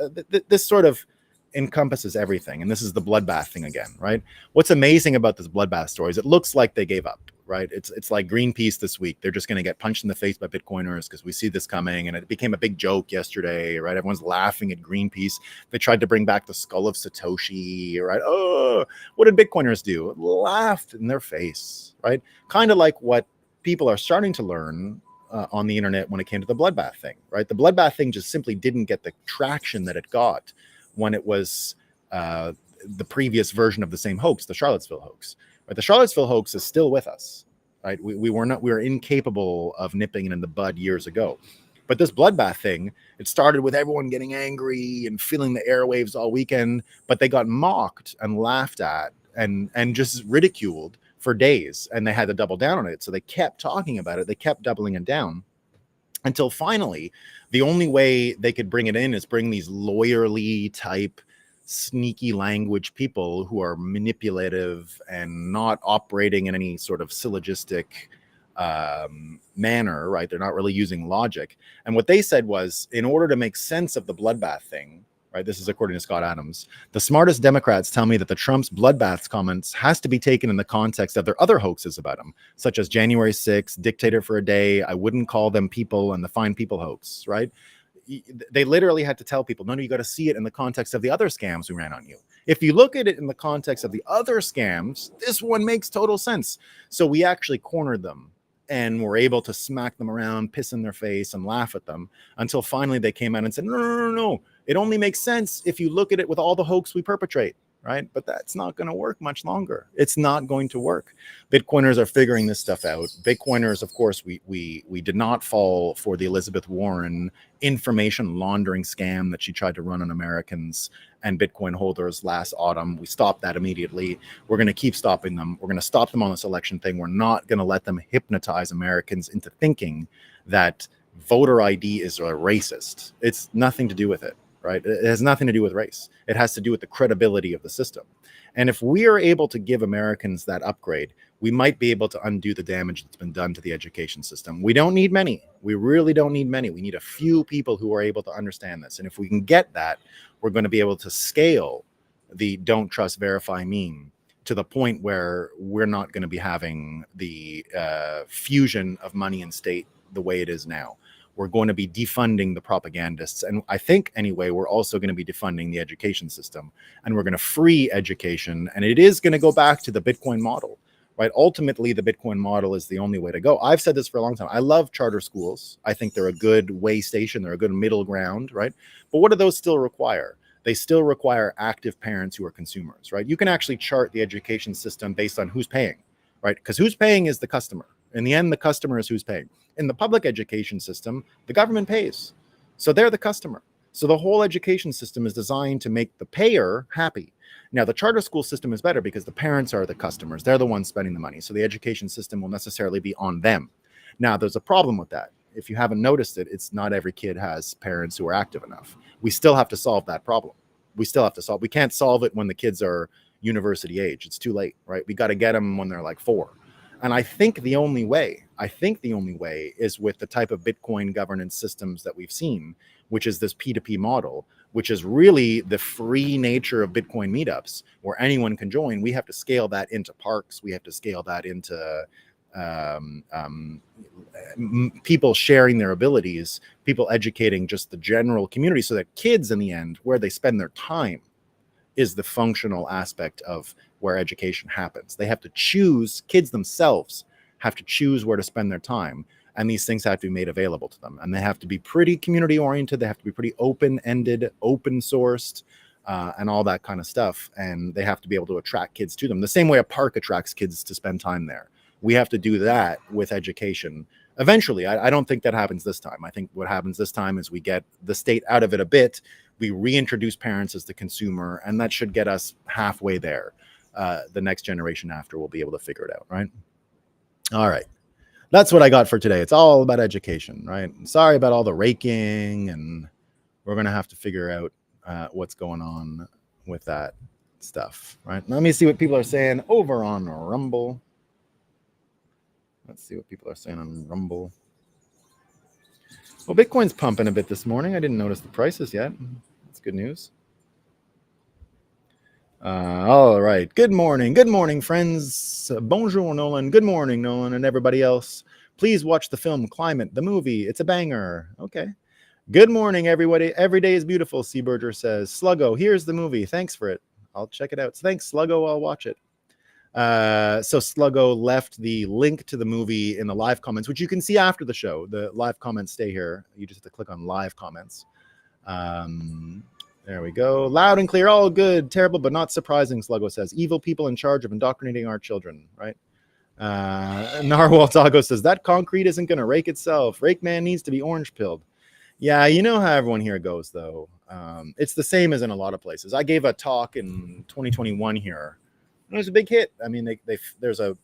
Speaker 1: This sort of encompasses everything. And this is the bloodbath thing again, right? What's amazing about this bloodbath story is it looks like they gave up, right? It's like Greenpeace this week. They're just going to get punched in the face by Bitcoiners because we see this coming. And it became a big joke yesterday, right? Everyone's laughing at Greenpeace. They tried to bring back the skull of Satoshi, right? Oh, what did Bitcoiners do? Laughed in their face, right? Kind of like what people are starting to learn on the internet when it came to the bloodbath thing, right? The bloodbath thing just simply didn't get the traction that it got when it was the previous version of the same hoax, the Charlottesville hoax. Right? The Charlottesville hoax is still with us. Right? We were incapable of nipping it in the bud years ago. But this bloodbath thing, it started with everyone getting angry and feeling the airwaves all weekend, but they got mocked and laughed at and just ridiculed for days, and they had to double down on it. So they kept talking about it. They kept doubling it down until finally the only way they could bring it in is bring these lawyerly type sneaky language people who are manipulative and not operating in any sort of syllogistic manner, right? They're not really using logic. And what they said was, in order to make sense of the bloodbath thing, right? This is according to Scott Adams. The smartest Democrats tell me that the Trump's bloodbaths comments has to be taken in the context of their other hoaxes about him, such as January 6th, Dictator for a Day, I Wouldn't Call Them People, and the Fine People hoax, right? They literally had to tell people, no, you got to see it in the context of the other scams we ran on you. If you look at it in the context of the other scams, this one makes total sense. So we actually cornered them and were able to smack them around, piss in their face, and laugh at them until finally they came out and said, no. It only makes sense if you look at it with all the hoax we perpetrate, right? But that's not going to work much longer. It's not going to work. Bitcoiners are figuring this stuff out. Bitcoiners, of course, we did not fall for the Elizabeth Warren information laundering scam that she tried to run on Americans and Bitcoin holders last autumn. We stopped that immediately. We're going to keep stopping them. We're going to stop them on this election thing. We're not going to let them hypnotize Americans into thinking that voter ID is a racist. It's nothing to do with it. Right? It has nothing to do with race. It has to do with the credibility of the system. And if we are able to give Americans that upgrade, we might be able to undo the damage that's been done to the education system. We don't need many. We really don't need many. We need a few people who are able to understand this. And if we can get that, we're going to be able to scale the don't trust, verify meme to the point where we're not going to be having the fusion of money and state the way it is now. We're going to be defunding the propagandists. And I think, anyway, we're also going to be defunding the education system. And we're going to free education. And it is going to go back to the Bitcoin model, right? Ultimately, the Bitcoin model is the only way to go. I've said this for a long time. I love charter schools. I think they're a good way station. They're a good middle ground, right? But what do those still require? They still require active parents who are consumers, right? You can actually chart the education system based on who's paying, right? Because who's paying is the customer. In the end, the customer is who's paying. In the public education system, the government pays. So they're the customer. So the whole education system is designed to make the payer happy. Now, the charter school system is better because the parents are the customers. They're the ones spending the money. So the education system will necessarily be on them. Now, there's a problem with that. if you haven't noticed it, it's not every kid has parents who are active enough. We still have to solve that problem. We can't solve it when the kids are university age. It's too late, right? We got to get them when they're like 4. And I think the only way is with the type of Bitcoin governance systems that we've seen, which is this P2P model, which is really the free nature of Bitcoin meetups where anyone can join. We have to scale that into parks. We have to scale that into people sharing their abilities, people educating just the general community, so that kids in the end, where they spend their time, is the functional aspect of where education happens. They have to choose, kids themselves have to choose where to spend their time. And these things have to be made available to them. And they have to be pretty community oriented. They have to be pretty open-ended, open sourced, and all that kind of stuff. And they have to be able to attract kids to them the same way a park attracts kids to spend time there. We have to do that with education. Eventually, I don't think that happens this time. I think what happens this time is we get the state out of it a bit. We reintroduce parents as the consumer, and that should get us halfway there. The next generation after will be able to figure it out, right? All right. That's what I got for today. It's all about education, right? Sorry about all the raking, and we're going to have to figure out what's going on with that stuff, right? Let me see what people are saying over on Rumble. Let's see what people are saying on Rumble. Well, Bitcoin's pumping a bit this morning. I didn't notice the prices yet. That's good news. All right. Good morning, friends. Bonjour, Nolan. Good morning, Nolan, and everybody else. Please watch the film Climate, the movie. It's a banger. Okay. Good morning, everybody. Every day is beautiful, Seaburger says. Sluggo, here's the movie. Thanks for it. I'll check it out. Thanks, Sluggo. I'll watch it. So Sluggo left the link to the movie in the live comments, which you can see after the show. The live comments stay here. You just have to click on live comments. There we go. Loud and clear. All good. Terrible, but not surprising, Sluggo says. Evil people in charge of indoctrinating our children, right? Narwhal Tago says, that concrete isn't going to rake itself. Rake man needs to be orange pilled. Yeah, you know how everyone here goes, though. It's the same as in a lot of places. I gave a talk in 2021 here. It was a big hit. I mean, there's a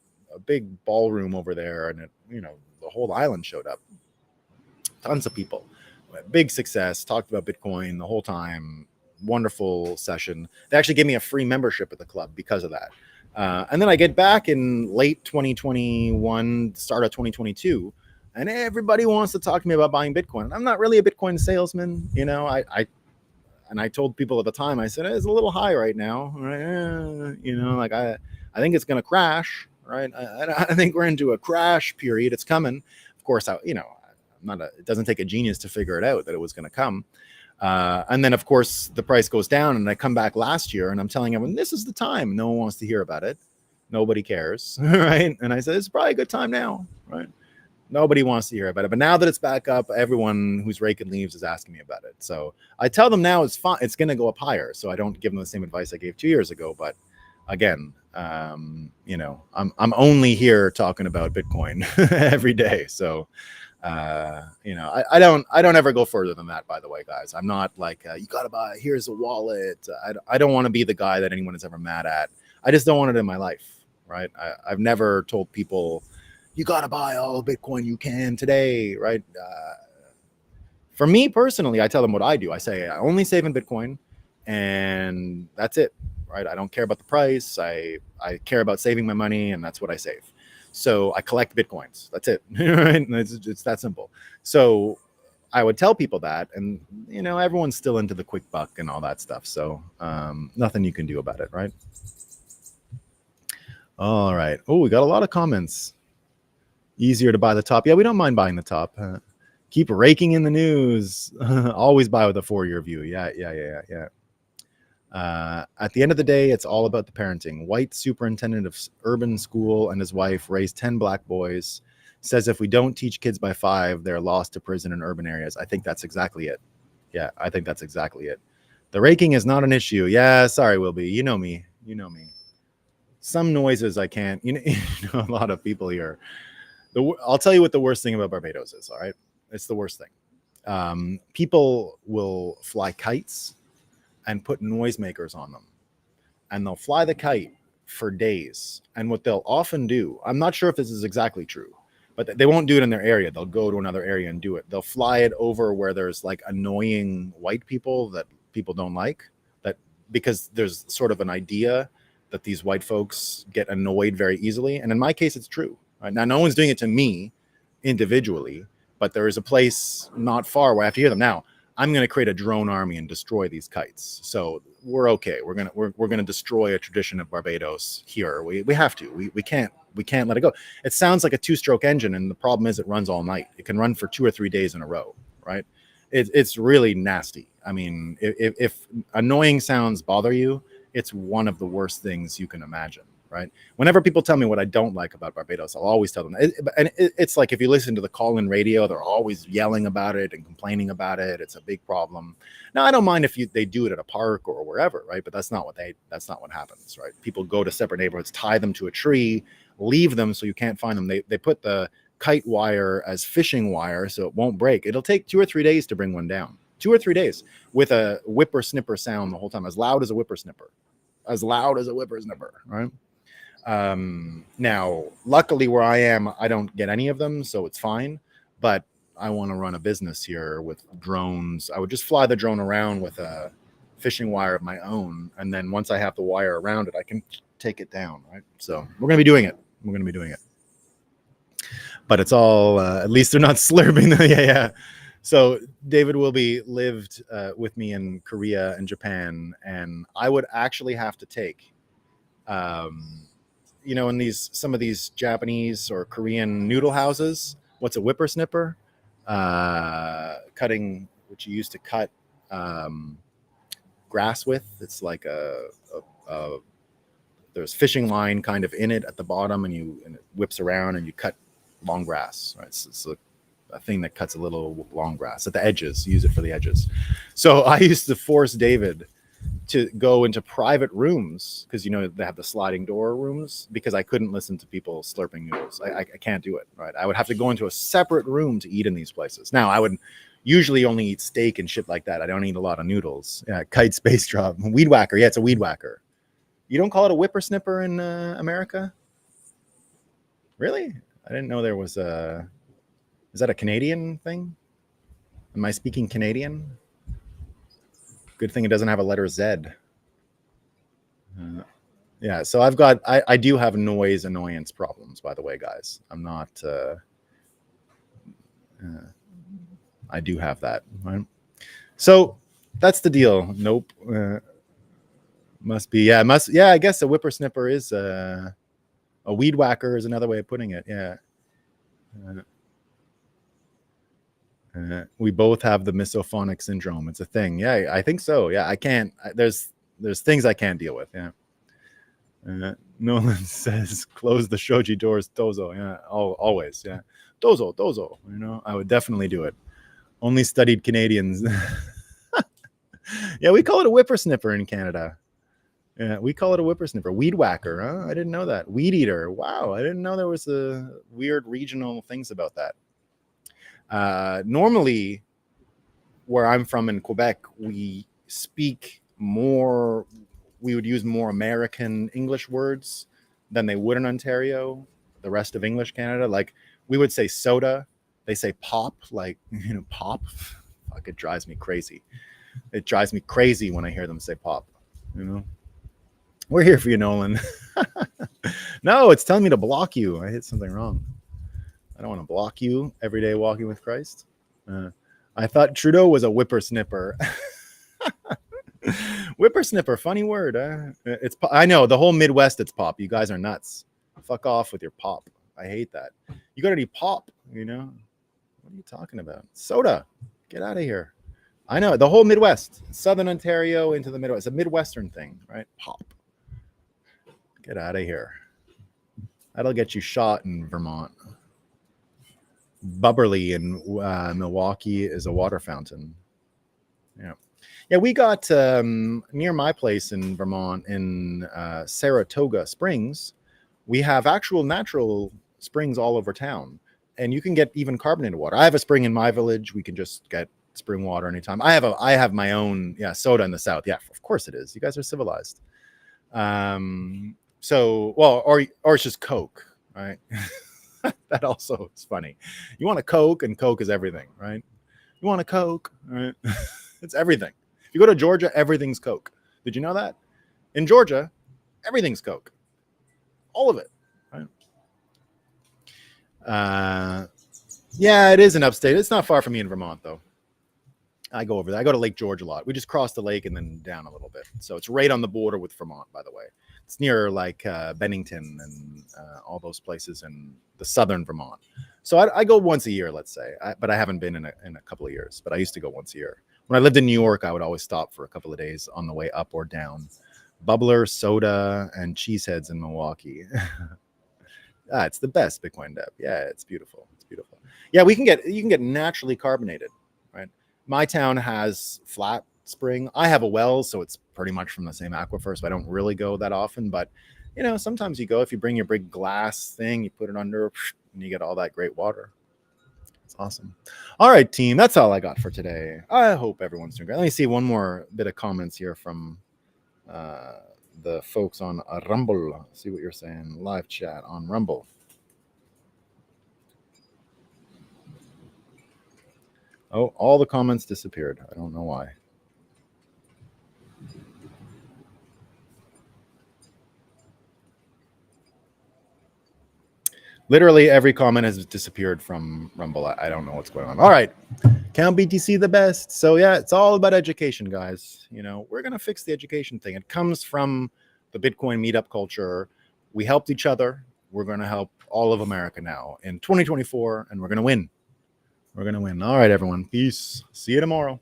Speaker 1: big ballroom over there, and the whole island showed up. Tons of people. Big success. Talked about Bitcoin the whole time. Wonderful session. They actually gave me a free membership at the club because of that. And then I get back in late 2021, start of 2022, and everybody wants to talk to me about buying Bitcoin. I'm not really a Bitcoin salesman, I told people at the time, I said, it's a little high right now, right? I think it's going to crash, right? I think we're into a crash period. It's coming. Of course, it doesn't take a genius to figure it out that it was going to come. And then, of course, the price goes down, and I come back last year, and I'm telling everyone, this is the time. No one wants to hear about it. Nobody cares, right? And I said, it's probably a good time now, right? Nobody wants to hear about it. But now that it's back up, everyone who's raking leaves is asking me about it. So I tell them now it's fine. It's going to go up higher. So I don't give them the same advice I gave 2 years ago. But again, I'm only here talking about Bitcoin every day. So, I don't ever go further than that, by the way, guys. I'm not like, you got to buy, here's a wallet. I don't want to be the guy that anyone is ever mad at. I just don't want it in my life, right? I've never told people, you got to buy all the Bitcoin you can today, right? For me personally, I tell them what I do. I say, I only save in Bitcoin, and that's it, right? I don't care about the price. I care about saving my money, and that's what I save. So I collect Bitcoins. That's it, right? It's that simple. So I would tell people that, and, everyone's still into the quick buck and all that stuff. So nothing you can do about it, right? All right. Oh, we got a lot of comments. Easier to buy the top. Yeah, we don't mind buying the top. Keep raking in the news. Always buy with a 4-year view. Yeah. At the end of the day, it's all about the parenting. White superintendent of urban school and his wife raised 10 black boys. Says if we don't teach kids by 5, they're lost to prison in urban areas. I think that's exactly it. Yeah, I think that's exactly it. The raking is not an issue. Yeah, sorry, Wilby. You know me. Some noises I can't. A lot of people here. I'll tell you what the worst thing about Barbados is, all right? It's the worst thing. People will fly kites and put noisemakers on them. And they'll fly the kite for days. And what they'll often do, I'm not sure if this is exactly true, but they won't do it in their area. They'll go to another area and do it. They'll fly it over where there's like annoying white people that people don't like, that because there's sort of an idea that these white folks get annoyed very easily. And in my case, it's true. Right? Now, no one's doing it to me individually, but there is a place not far where I have to hear them. Now, I'm going to create a drone army and destroy these kites. So we're okay. We're gonna destroy a tradition of Barbados here. We have to. We can't let it go. It sounds like a 2-stroke engine, and the problem is it runs all night. It can run for 2 or 3 days in a row, right? It's really nasty. I mean, if annoying sounds bother you, it's one of the worst things you can imagine, right? Whenever people tell me what I don't like about Barbados, I'll always tell them. It's like if you listen to the call-in radio, they're always yelling about it and complaining about it. It's a big problem. Now, I don't mind if they do it at a park or wherever, right? But that's not what happens, right? People go to separate neighborhoods, tie them to a tree, leave them so you can't find them. They put the kite wire as fishing wire so it won't break. It'll take 2 or 3 days to bring one down. 2 or 3 days with a whippersnipper sound the whole time, as loud as a whippersnipper, right? Now, luckily where I am, I don't get any of them, so it's fine. But I want to run a business here with drones. I would just fly the drone around with a fishing wire of my own, and then once I have the wire around it, I can take it down, right? So we're going to be doing it. But it's all, at least they're not slurping. Yeah. So David Wilby lived with me in Korea and Japan, and I would actually have to take, in some of these Japanese or Korean noodle houses, what's a whippersnipper? Cutting, which you used to cut grass with. It's like there's fishing line kind of in it at the bottom, and it whips around and you cut long grass, right? So it's a thing that cuts a little long grass at the edges. Use it for the edges. So I used to force David to go into private rooms because they have the sliding door rooms, because I couldn't listen to people slurping noodles. I can't do it, right? I would have to go into a separate room to eat in these places. Now, I would usually only eat steak and shit like that. I don't eat a lot of noodles. Kite, space drop, weed whacker. Yeah, it's a weed whacker. You don't call it a whippersnipper in America? Really? I didn't know there was a... Is that a Canadian thing? Am I speaking Canadian? Good thing it doesn't have a letter Z. Yeah, so I do have noise annoyance problems, by the way, guys. I'm not... I do have that, right? So that's the deal. Nope. Must be, yeah, I guess a whippersnipper is a weed whacker is another way of putting it. Yeah. We both have the misophonic syndrome. It's a thing. Yeah, I think so. Yeah, I can't. There's things I can't deal with. Yeah. Nolan says, "Close the shoji doors, Dozo." Yeah, always. Yeah, Dozo. I would definitely do it. Only studied Canadians. Yeah, we call it a whippersnipper in Canada. Yeah, we call it a whippersnipper. Weed whacker, huh? I didn't know that. Weed eater. Wow, I didn't know there was a weird regional things about that. Normally, where I'm from in Quebec, we would use more American English words than they would in Ontario, the rest of English Canada. Like, we would say soda, they say pop, like, pop. Fuck, it drives me crazy. It drives me crazy when I hear them say pop, We're here for you, Nolan. No, it's telling me to block you. I hit something wrong. I don't want to block you. Everyday walking with Christ. I thought Trudeau was a whippersnipper. Whippersnipper, funny word. It's. I know, the whole Midwest, it's pop. You guys are nuts. Fuck off with your pop. I hate that. You got any pop? What are you talking about? Soda. Get out of here. I know, the whole Midwest, Southern Ontario into the Midwest. It's a Midwestern thing, right? Pop. Get out of here. That'll get you shot in Vermont. Bubberly in Milwaukee is a water fountain. Yeah, we got near my place in Vermont, in Saratoga Springs, we have actual natural springs all over town, and you can get even carbonated water. I have a spring in my village. We can just get spring water anytime. I have my own soda in the South. Yeah, of course it is. You guys are civilized. Or it's just Coke, right? That also is funny. You want a Coke, and Coke is everything, right? You want a Coke, right? It's everything. If you go to Georgia, everything's Coke. Did you know that? In Georgia, everything's Coke. All of it, right? Yeah, it is an upstate. It's not far from me in Vermont, though. I go over there. I go to Lake George a lot. We just cross the lake and then down a little bit. So it's right on the border with Vermont, by the way. It's near like Bennington and all those places in the southern Vermont. So I go once a year, let's say, but I haven't been in a couple of years. But I used to go once a year. When I lived in New York, I would always stop for a couple of days on the way up or down. Bubbler, soda, and cheeseheads in Milwaukee. It's the best Bitcoin Deb. Yeah, it's beautiful. It's beautiful. Yeah, you can get naturally carbonated, right? My town has flat spring. I have a well, so it's pretty much from the same aquifer, so I don't really go that often. But sometimes you go, if you bring your big glass thing, you put it under, and you get all that great water. It's awesome. All right, team, that's all I got for today. I hope everyone's doing great. Let me see one more bit of comments here from the folks on Rumble. See what you're saying. Live chat on Rumble. Oh, all the comments disappeared. I don't know why. Literally every comment has disappeared from Rumble. I don't know what's going on. All right. Count BTC the best. So yeah, it's all about education, guys. We're going to fix the education thing. It comes from the Bitcoin meetup culture. We helped each other. We're going to help all of America now in 2024, and we're going to win. We're going to win. All right, everyone. Peace. See you tomorrow.